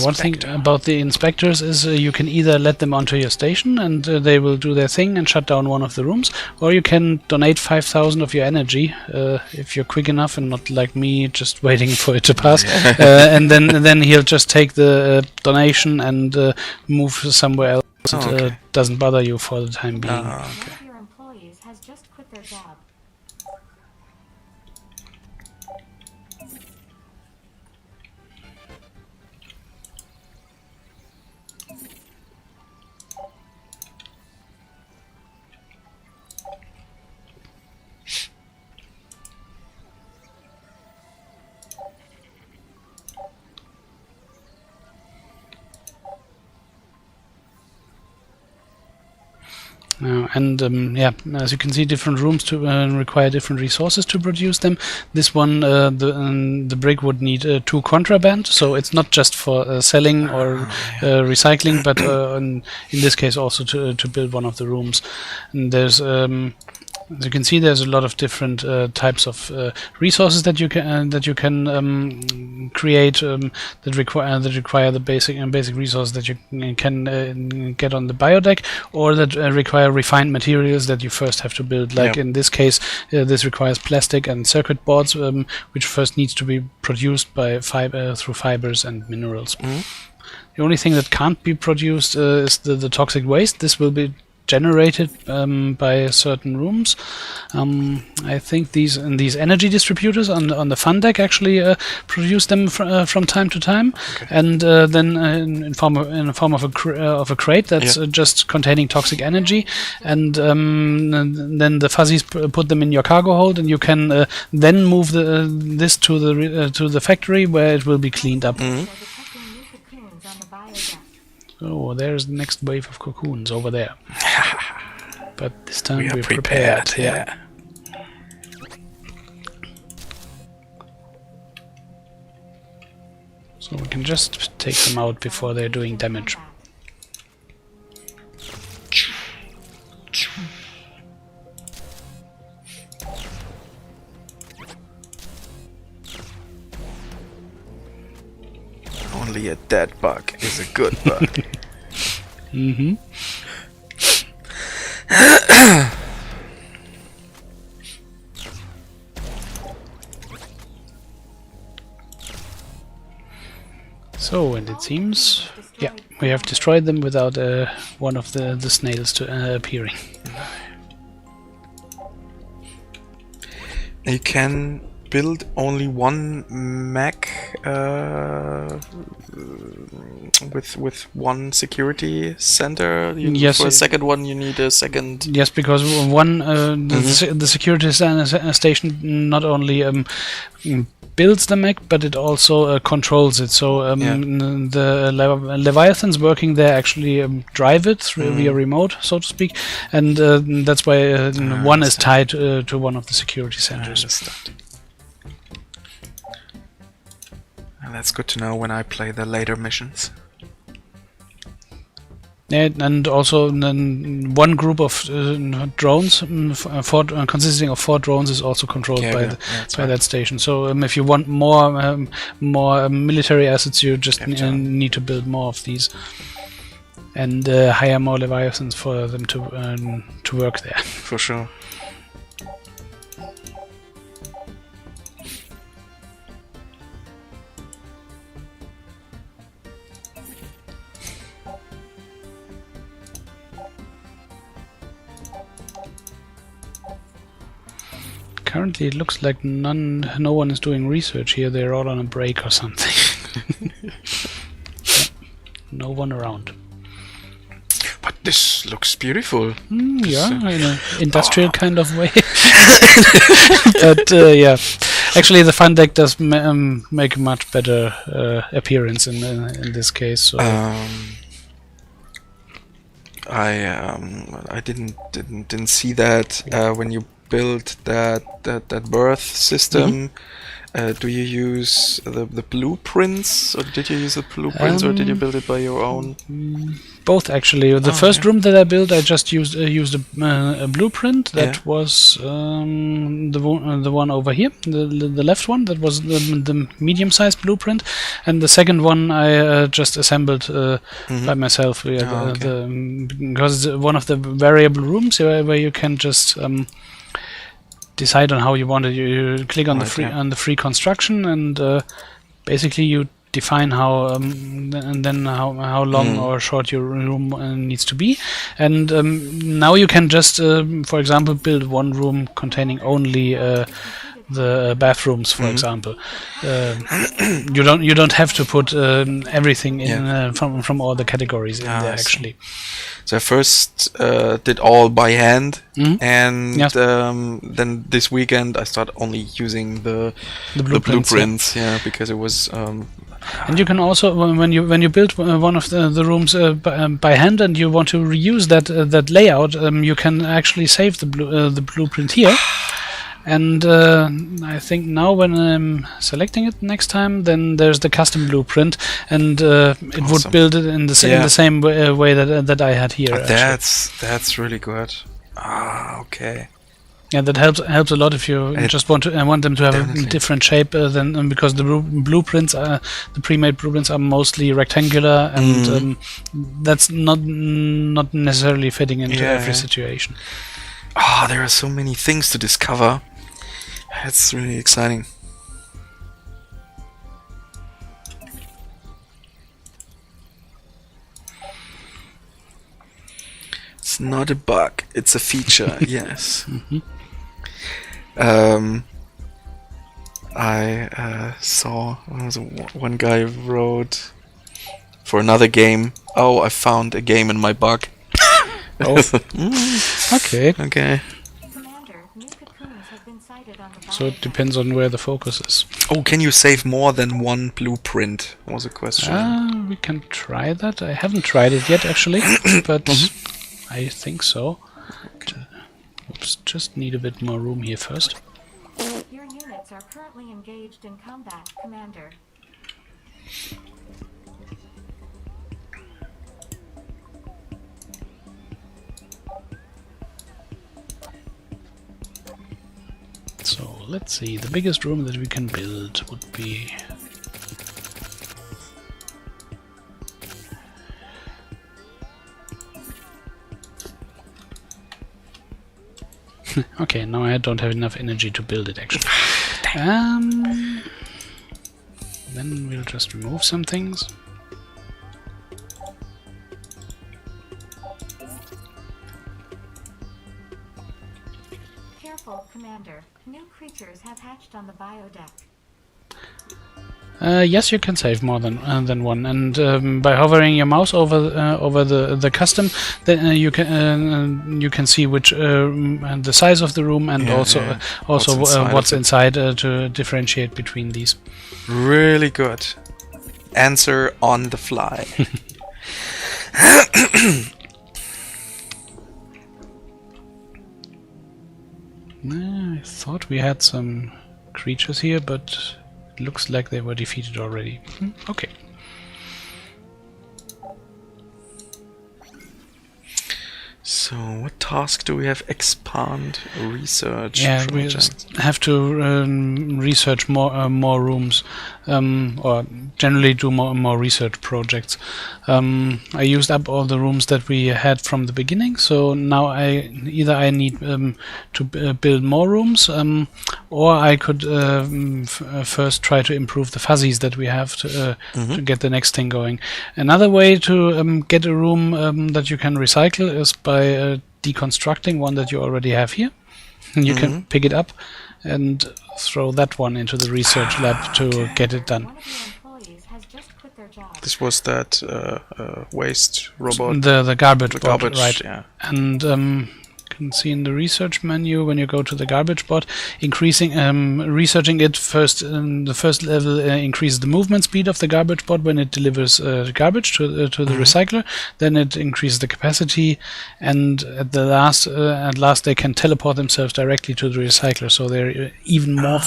[SPEAKER 2] One thing about the inspectors is you can either let them onto your station and they will do their thing and shut down one of the rooms, or you can donate 5,000 of your energy if you're quick enough and not like me just waiting for it to pass. And then he'll just take the donation and move somewhere else. It doesn't bother you for the time being.
[SPEAKER 3] One of your employees has just quit their job.
[SPEAKER 2] As you can see, different rooms to require different resources to produce them. This one, the brick would need 2 contraband, so it's not just for selling or recycling, but in this case also to build one of the rooms. And there's as you can see, there's a lot of different types of resources that you can create that require the basic resources that you can get on the biodeck, or that require refined materials that you first have to build. Like in this case, this requires plastic and circuit boards, which first needs to be produced by through fibers and minerals. The only thing that can't be produced is the toxic waste. This will be generated by certain rooms. I think these energy distributors on the fun deck actually produce them from time to time, and then in the form of a crate that's just containing toxic energy, and then the fuzzies put them in your cargo hold, and you can then move this to the factory where it will be cleaned up. Oh, there's the next wave of cocoons over there. But this time we're prepared. Yeah. So we can just take them out before they're doing damage.
[SPEAKER 1] Only a dead bug is a good bug.
[SPEAKER 2] So, and it seems, we have destroyed them without one of the snails appearing.
[SPEAKER 1] You can build only one mech with one security center.
[SPEAKER 2] Yes,
[SPEAKER 1] for a second one you need a second.
[SPEAKER 2] Yes, because one the security station not only builds the mech, but it also controls it. So the Leviathans working there actually drive it via remote, so to speak, and that's why one is tied to one of the security centers.
[SPEAKER 1] And that's good to know when I play the later missions.
[SPEAKER 2] Yeah, and also one group of drones, consisting of 4 drones, is also controlled by that station. So if you want more military assets, you just need to build more of these and hire more Leviathans for them to work there.
[SPEAKER 1] For sure.
[SPEAKER 2] Currently, it looks like no one is doing research here. They're all on a break or something. No one around.
[SPEAKER 1] But this looks beautiful.
[SPEAKER 2] Yeah, in an industrial kind of way. But yeah, actually, the fun deck does make a much better appearance in this case. So.
[SPEAKER 1] I didn't see that when you build that birth system. Do you use the blueprints, or did you use the blueprints, or did you build it by your own?
[SPEAKER 2] Both, actually. The first room that I built, I just used a blueprint. That was the one over here, the left one. That was the medium-sized blueprint, and the second one I just assembled by myself. Because it's one of the variable rooms where you can just decide on how you want it. You click on the free construction, and basically you define how and then how long or short your room needs to be. And now you can just, for example, build one room containing only the bathrooms, for example. You don't have to put everything in from all the categories in there actually.
[SPEAKER 1] So I first did all by hand, and then this weekend I started only using the blueprints, because it was.
[SPEAKER 2] And you can also, when you build one of the rooms by hand, and you want to reuse that layout, you can actually save the blueprint here. And I think now when I'm selecting it next time, then there's the custom blueprint, and it would build it in the same way that I had here.
[SPEAKER 1] That's really good. Okay.
[SPEAKER 2] Yeah, that helps a lot if you just want them to have a different shape than because the blueprints the pre-made blueprints are mostly rectangular, and that's not necessarily fitting into every situation.
[SPEAKER 1] There are so many things to discover. It's really exciting. It's not a bug, it's a feature. Yes. I saw one guy wrote for another game, I found a game in my bug.
[SPEAKER 2] Okay. So it depends on where the focus is.
[SPEAKER 1] Can you save more than one blueprint? Was a question.
[SPEAKER 2] We can try that. I haven't tried it yet, actually, but I think so. Oops, just need a bit more room here first.
[SPEAKER 3] Your units are currently engaged in combat, Commander.
[SPEAKER 2] So let's see, the biggest room that we can build would be... Okay, now I don't have enough energy to build it, actually. Then we'll just remove some things.
[SPEAKER 3] Careful, Commander. New creatures have hatched on the biodeck.
[SPEAKER 2] Yes, you can save more than one, and by hovering your mouse over the custom, then you can see which and the size of the room, and also what's inside to differentiate between these.
[SPEAKER 1] Really good. Answer on the fly.
[SPEAKER 2] I thought we had some creatures here, but it looks like they were defeated already. Okay.
[SPEAKER 1] So, what task do we have? Expand, research.
[SPEAKER 2] Yeah, we just have to research more rooms, or generally do more research projects. I used up all the rooms that we had from the beginning, so now I need to build more rooms, or I could first try to improve the fuzzies that we have to get the next thing going. Another way to get a room that you can recycle is by deconstructing one that you already have here. You can pick it up and throw that one into the research lab to get it done.
[SPEAKER 1] This was that waste robot.
[SPEAKER 2] The garbage bot, right?
[SPEAKER 1] Yeah.
[SPEAKER 2] And you can see in the research menu when you go to the garbage bot, researching it first. The first level increases the movement speed of the garbage bot when it delivers garbage to the recycler. Then it increases the capacity, and at last they can teleport themselves directly to the recycler. So they're even more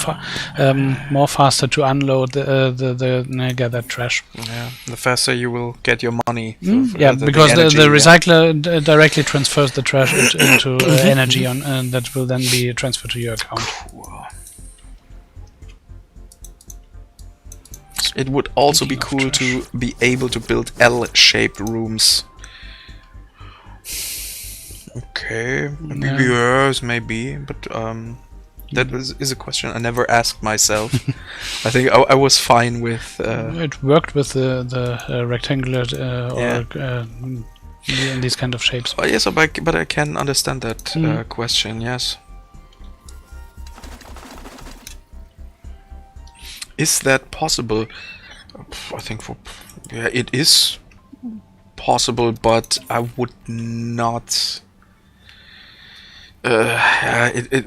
[SPEAKER 2] faster to unload the gathered trash.
[SPEAKER 1] Yeah, the faster you will get your money.
[SPEAKER 2] Because the recycler directly transfers the trash into energy and that will then be transferred to your account.
[SPEAKER 1] Cool. It would also be cool to be able to build L-shaped rooms. Okay, maybe yes, maybe, but that is a question I never asked myself. I think I was fine with.
[SPEAKER 2] It worked with the rectangular in these kind of shapes.
[SPEAKER 1] Oh, yes, but I can understand that question. Yes. Is that possible? I think it is possible, but I would not. It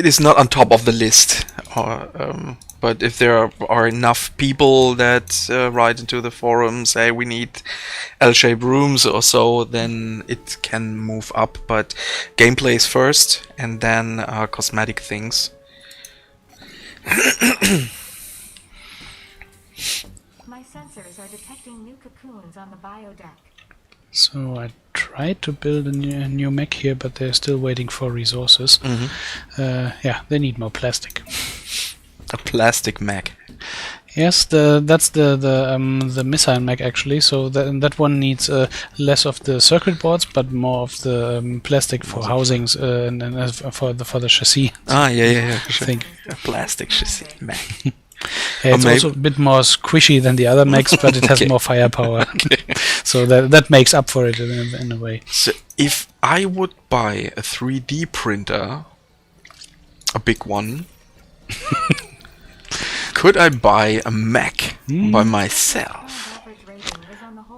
[SPEAKER 1] is not on top of the list. But if there are enough people that write into the forum, say we need L-shaped rooms or so, then it can move up. But gameplay is first, and then cosmetic things.
[SPEAKER 3] My sensors are detecting new cocoons on the biodeck.
[SPEAKER 2] So I tried to build a new mech here, but they're still waiting for resources. Yeah, they need more plastic.
[SPEAKER 1] A plastic mech.
[SPEAKER 2] Yes, that's the missile mech actually. So that one needs less of the circuit boards, but more of the plastic for housings and for the chassis.
[SPEAKER 1] Yeah.
[SPEAKER 2] I think
[SPEAKER 1] a plastic chassis mech.
[SPEAKER 2] Yeah, it's also a bit more squishy than the other mechs, but it has more firepower. So that makes up for it in a way.
[SPEAKER 1] So if I would buy a 3D printer, a big one, could I buy a mech by myself?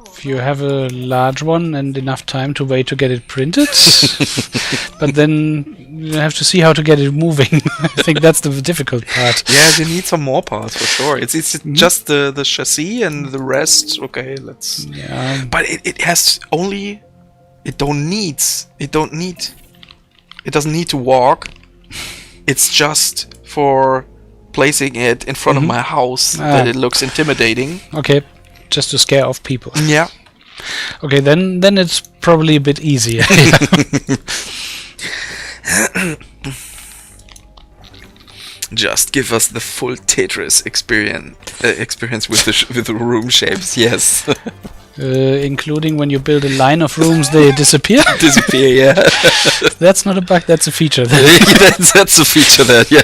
[SPEAKER 2] If you have a large one and enough time to wait to get it printed, but then you have to see how to get it moving. I think that's the difficult part.
[SPEAKER 1] Yeah, you need some more parts for sure. It's just the chassis and the rest. Okay, let's.
[SPEAKER 2] Yeah.
[SPEAKER 1] But it has only. It doesn't need to walk. It's just for placing it in front of my house that it looks intimidating.
[SPEAKER 2] Okay, just to scare off people.
[SPEAKER 1] Yeah.
[SPEAKER 2] Okay, then it's probably a bit easier.
[SPEAKER 1] Just give us the full Tetris experience with the room shapes. Yes.
[SPEAKER 2] Including when you build a line of rooms, they disappear.
[SPEAKER 1] Yeah.
[SPEAKER 2] That's not a bug. That's a feature.
[SPEAKER 1] That's a feature. That yeah.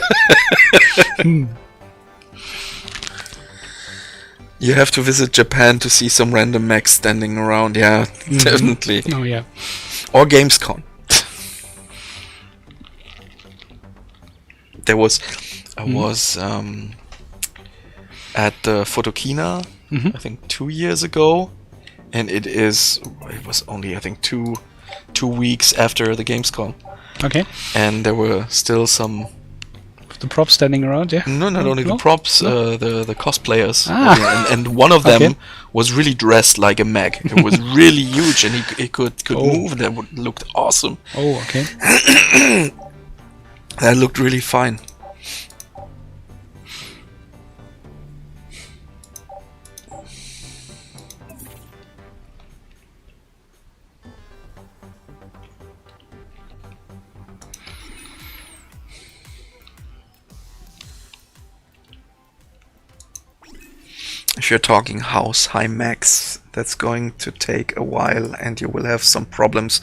[SPEAKER 1] You have to visit Japan to see some random mechs standing around. Yeah, definitely.
[SPEAKER 2] Oh yeah.
[SPEAKER 1] Or Gamescom. at the Photokina, I think 2 years ago, and it was only I think two weeks after the Gamescom,
[SPEAKER 2] Okay.
[SPEAKER 1] and there were still some.
[SPEAKER 2] The props standing around, yeah?
[SPEAKER 1] No, not only the props, the cosplayers,
[SPEAKER 2] Ah.
[SPEAKER 1] and one of them
[SPEAKER 2] Okay.
[SPEAKER 1] was really dressed like a mech. It was really huge, and he could move. That looked awesome.
[SPEAKER 2] Oh, okay.
[SPEAKER 1] That looked really fine. If you're talking house high max, that's going to take a while, and you will have some problems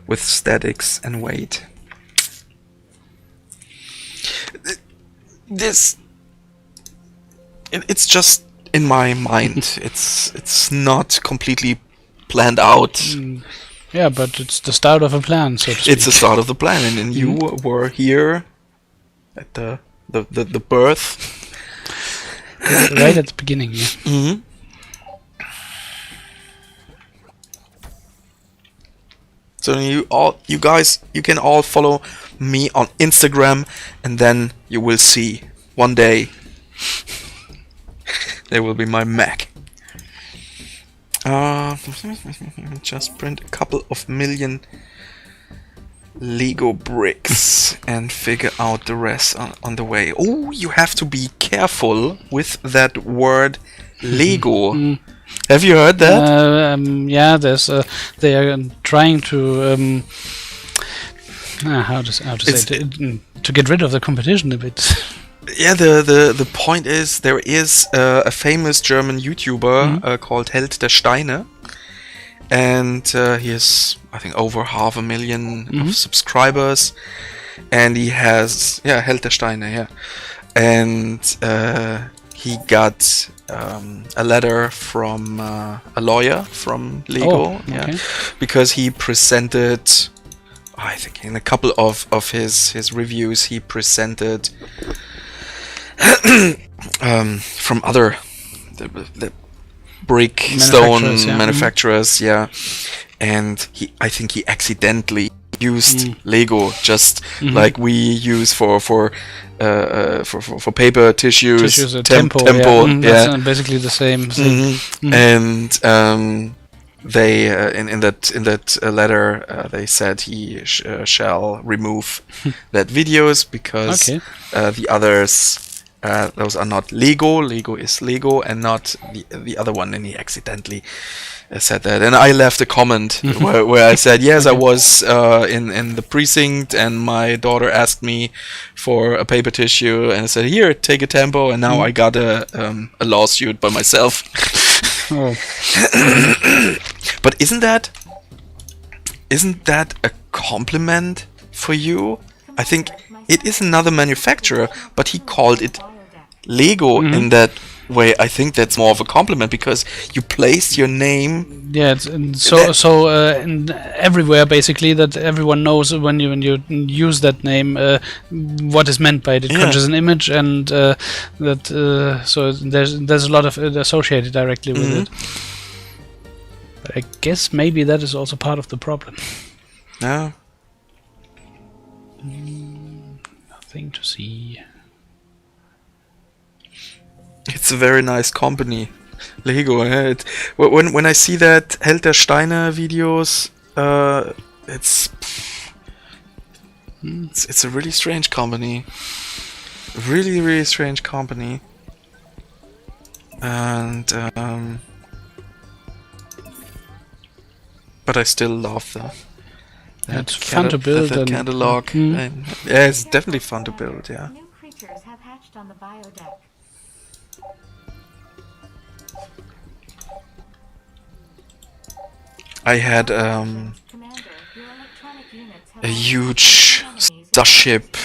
[SPEAKER 1] with statics and weight. It's just in my mind. It's not completely planned out.
[SPEAKER 2] Yeah, but it's the start of a plan, so to speak.
[SPEAKER 1] It's the start of the plan, and then you were here at the birth.
[SPEAKER 2] Right at the beginning, yeah.
[SPEAKER 1] Mm-hmm. So you guys, you can all follow me on Instagram, and then you will see one day there will be my Mac. Just print a couple of million Lego bricks and figure out the rest on the way. Oh, you have to be careful with that word Lego. Have you heard that?
[SPEAKER 2] Yeah, there's they are trying to how to say it, to get rid of the competition a bit.
[SPEAKER 1] Yeah, the point is there is a famous German YouTuber called Held der Steine, and he has, I think, over 500,000 of subscribers, and he has Held der Steine, and he got a letter from a lawyer from Lego, because he presented, I think in a couple of his reviews, he presented from other the brick stone manufacturers, and I think he accidentally used Lego, just like we use for paper tissues,
[SPEAKER 2] tempo. That's basically the same thing.
[SPEAKER 1] And they in that letter they said he shall remove that videos because the others. Those are not Lego. Lego is Lego, and not the other one. And he accidentally said that. And I left a comment where I said, yes, I was in the precinct, and my daughter asked me for a paper tissue, and I said, here, take a tempo. And now I got a lawsuit by myself. But isn't that a compliment for you? I think it is another manufacturer, but he called it Lego in that way. I think that's more of a compliment because you placed your name.
[SPEAKER 2] Yeah, so everywhere basically that everyone knows when you use that name what is meant by it. It conjures an image, and that so there's a lot of it associated directly with it. But I guess maybe that is also part of the problem.
[SPEAKER 1] Yeah.
[SPEAKER 2] Nothing to see.
[SPEAKER 1] It's a very nice company, Lego. When I see that Held der Steine videos, it's a really strange company, really strange company, and but I still love them.
[SPEAKER 2] It's fun to build.
[SPEAKER 1] The catalog. And, yeah, it's definitely fun to build. Yeah.
[SPEAKER 3] New creatures have hatched on the biodeck.
[SPEAKER 1] I had
[SPEAKER 3] Commander, your electronic units have
[SPEAKER 1] a huge Starship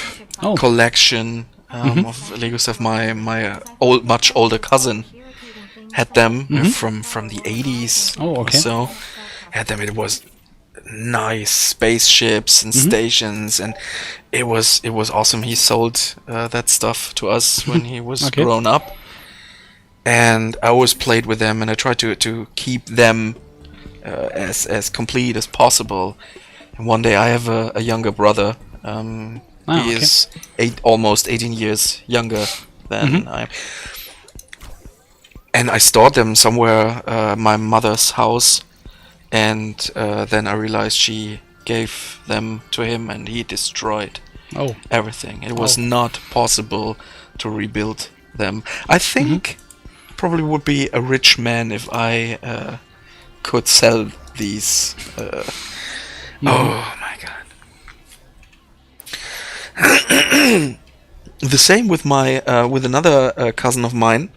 [SPEAKER 1] collection of Lego stuff. My much older cousin had them from the 80s.
[SPEAKER 2] Oh, okay.
[SPEAKER 1] So had them. It was nice spaceships and stations, and it was awesome. He sold that stuff to us when he was grown up, and I always played with them, and I tried to keep them as complete as possible. And one day I have a younger brother. He is almost 18 years younger than I am. And I stored them somewhere, my mother's house, and then I realized she gave them to him, and he destroyed everything. It was not possible to rebuild them. I think probably would be a rich man if I could sell these. Oh my god. The same with my with another cousin of mine.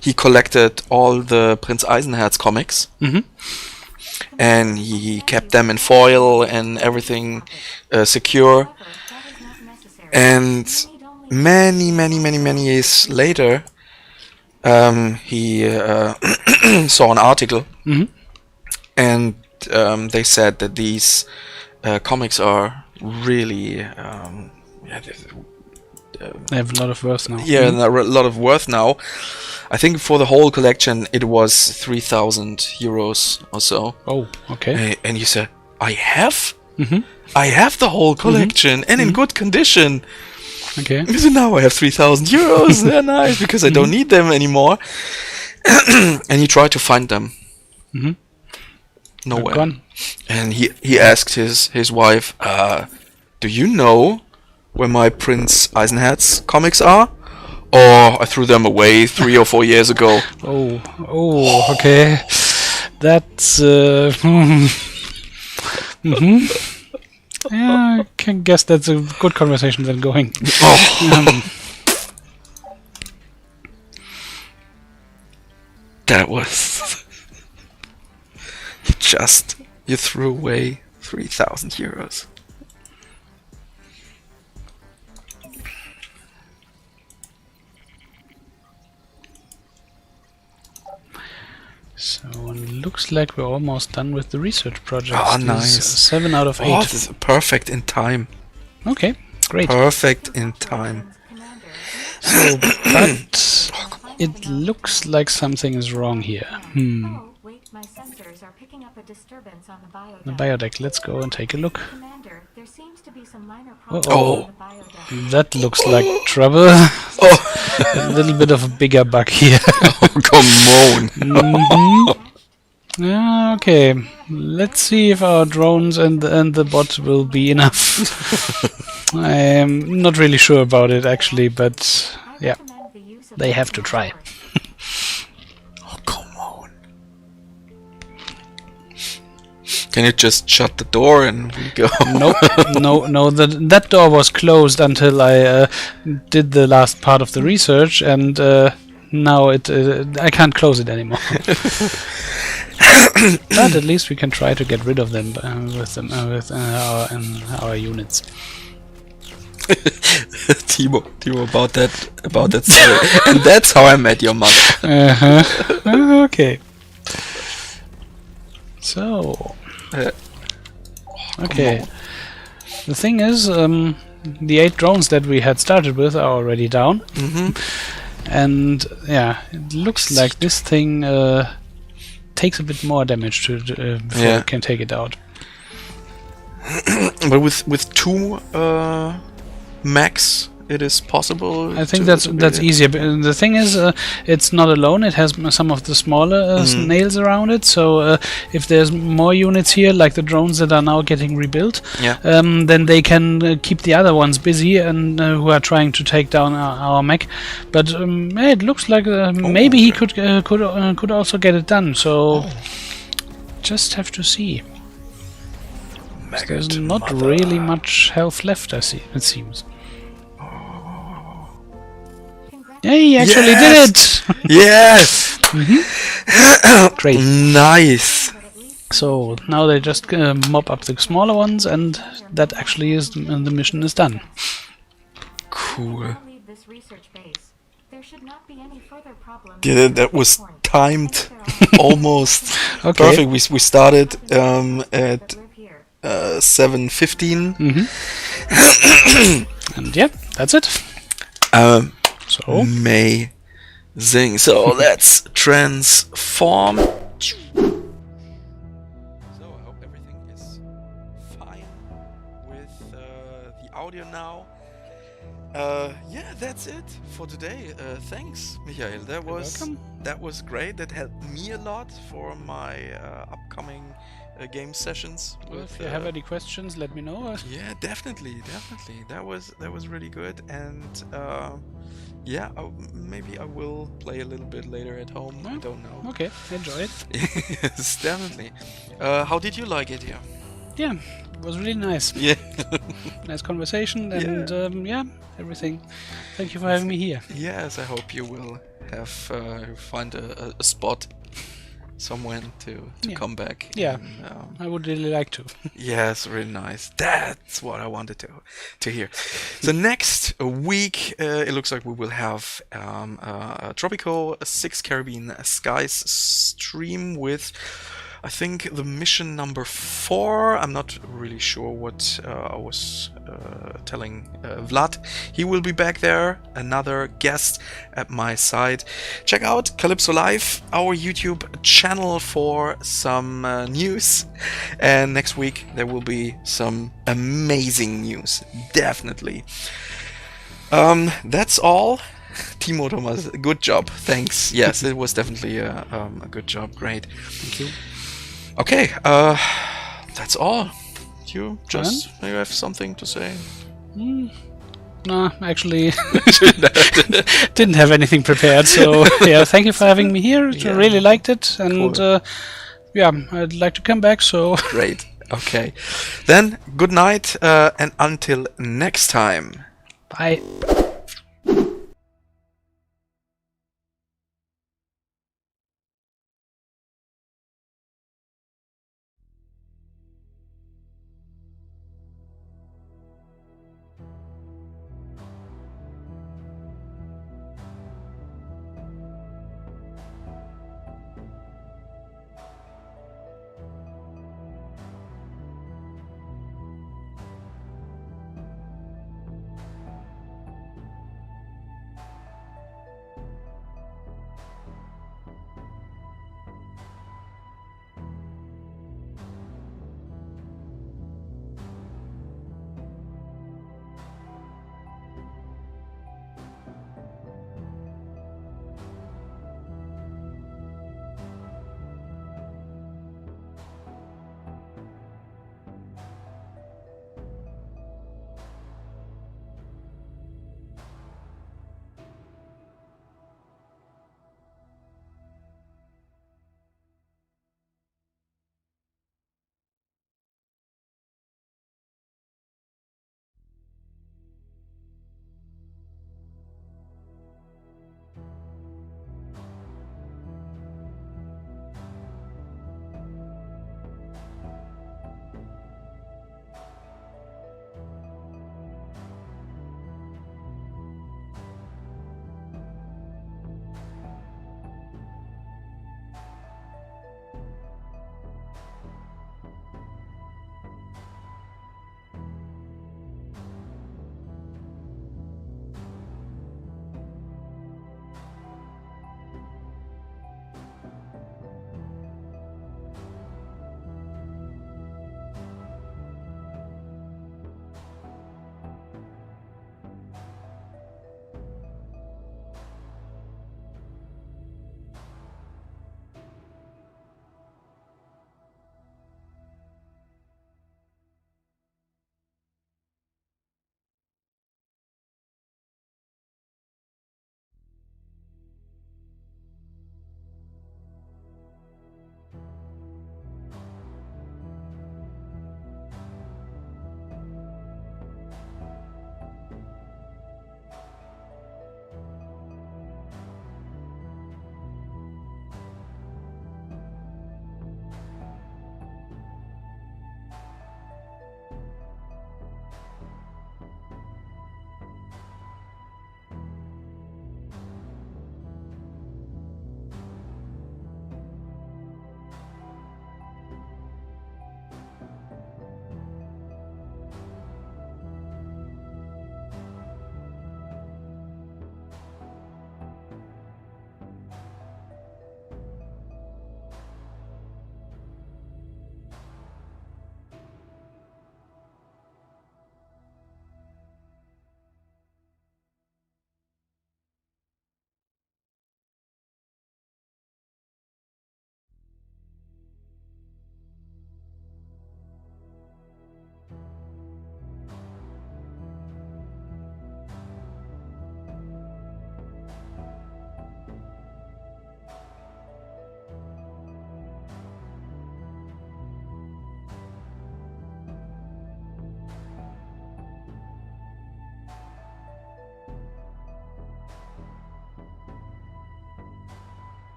[SPEAKER 1] He collected all the Prince Eisenherz comics, and he kept them in foil and everything secure. And many years later, he saw an article, and they said that these comics are really
[SPEAKER 2] they have a lot of worth now.
[SPEAKER 1] Yeah, a lot of worth now. I think for the whole collection it was 3,000 euros or so.
[SPEAKER 2] Oh, okay.
[SPEAKER 1] And you said, I have the whole collection and in good condition.
[SPEAKER 2] Okay.
[SPEAKER 1] So now I have 3,000 euros. They're nice because I don't need them anymore. And he tried to find them. Nowhere.
[SPEAKER 2] Gone.
[SPEAKER 1] And he asked his wife, do you know where my Prince Eisenherz comics are? Or I threw them away 3 or 4 years ago.
[SPEAKER 2] Oh, okay. That's yeah, I can guess that's a good conversation then going.
[SPEAKER 1] That was you threw away 3,000 euros.
[SPEAKER 2] So it looks like we're almost done with the research project.
[SPEAKER 1] Oh, nice.
[SPEAKER 2] 7 out of 8.
[SPEAKER 1] Oh, this is perfect in time.
[SPEAKER 2] Okay, great.
[SPEAKER 1] Perfect in time.
[SPEAKER 2] So, but it looks like something is wrong here.
[SPEAKER 3] Oh, wait, my sensors are picking up a disturbance on the
[SPEAKER 2] The
[SPEAKER 3] biodeck.
[SPEAKER 2] biodeck, let's go and take a look.
[SPEAKER 3] Commander, there seems to be some minor problems
[SPEAKER 2] Uh-oh.
[SPEAKER 3] on the biodeck.
[SPEAKER 2] That looks like trouble. A little bit of a bigger bug here.
[SPEAKER 1] Come on.
[SPEAKER 2] Yeah, okay. Let's see if our drones and the bot will be enough. I'm not really sure about it actually, but yeah,
[SPEAKER 3] Recommend the use of
[SPEAKER 2] they have to try.
[SPEAKER 1] Oh, come on. Can you just shut the door and we go?
[SPEAKER 2] No. That door was closed until I did the last part of the research, and now I can't close it anymore. But at least we can try to get rid of them with our units.
[SPEAKER 1] Timo, about that story. And that's how I met your mother.
[SPEAKER 2] Okay. So. Okay. The thing is, the 8 drones that we had started with are already down. And yeah, it looks like this thing takes a bit more damage before it can take it out.
[SPEAKER 1] But with 2 max, it is possible.
[SPEAKER 2] I think that's easier. But the thing is, it's not alone. It has some of the smaller nails around it. So if there's more units here, like the drones that are now getting rebuilt, then they can keep the other ones busy and who are trying to take down our mech. But it looks like maybe he could also get it done. So just have to see. There's not really much health left. It seems. Yeah, he actually did it!
[SPEAKER 1] Yes!
[SPEAKER 2] Great.
[SPEAKER 1] Nice!
[SPEAKER 2] So now they just mop up the smaller ones, and that actually is the mission is done.
[SPEAKER 1] Cool.
[SPEAKER 3] Leave this research base. There should not be any further problems.
[SPEAKER 1] Yeah, that was timed almost
[SPEAKER 2] Okay.
[SPEAKER 1] perfect. We started at 7:15.
[SPEAKER 2] And yeah, that's it. So
[SPEAKER 1] May Zing. So let's transform. So I hope everything is fine with the audio now. Yeah, that's it for today. Thanks, Michael.
[SPEAKER 2] welcome.
[SPEAKER 1] That was great. That helped me a lot for my upcoming game sessions.
[SPEAKER 2] Well,
[SPEAKER 1] With,
[SPEAKER 2] if you have any questions, let me know.
[SPEAKER 1] yeah, definitely. That was really good. And yeah, maybe I will play a little bit later at home. I don't know.
[SPEAKER 2] Okay, enjoy it.
[SPEAKER 1] Yes, definitely. How did you like it here?
[SPEAKER 2] Yeah, it was really nice.
[SPEAKER 1] Yeah.
[SPEAKER 2] Nice conversation and yeah, everything. Thank you for having me here.
[SPEAKER 1] Yes, I hope you will have find a spot somewhere to
[SPEAKER 2] Yeah.
[SPEAKER 1] come back.
[SPEAKER 2] Yeah.
[SPEAKER 1] And,
[SPEAKER 2] I would really like to.
[SPEAKER 1] yes, really nice. That's what I wanted to hear. So next week, it looks like we will have a Tropico 6 Caribbean Skies stream with, I think, the mission number 4. I'm not really sure what I was telling Vlad. He will be back there, another guest at my side. Check out Calypso Live, our YouTube channel, for some news. And next week there will be some amazing news, definitely. That's all. Timo Thomas, good job. Thanks. Yes, it was definitely a good job. Great.
[SPEAKER 2] Thank you.
[SPEAKER 1] Okay, that's all. You just maybe have something to say?
[SPEAKER 2] No, actually, didn't have anything prepared. So yeah, thank you for having me here.
[SPEAKER 1] Yeah.
[SPEAKER 2] I really liked it, and
[SPEAKER 1] Cool.
[SPEAKER 2] yeah, I'd like to come back. So
[SPEAKER 1] Great. Okay. Then, good night, and until next time.
[SPEAKER 2] bye.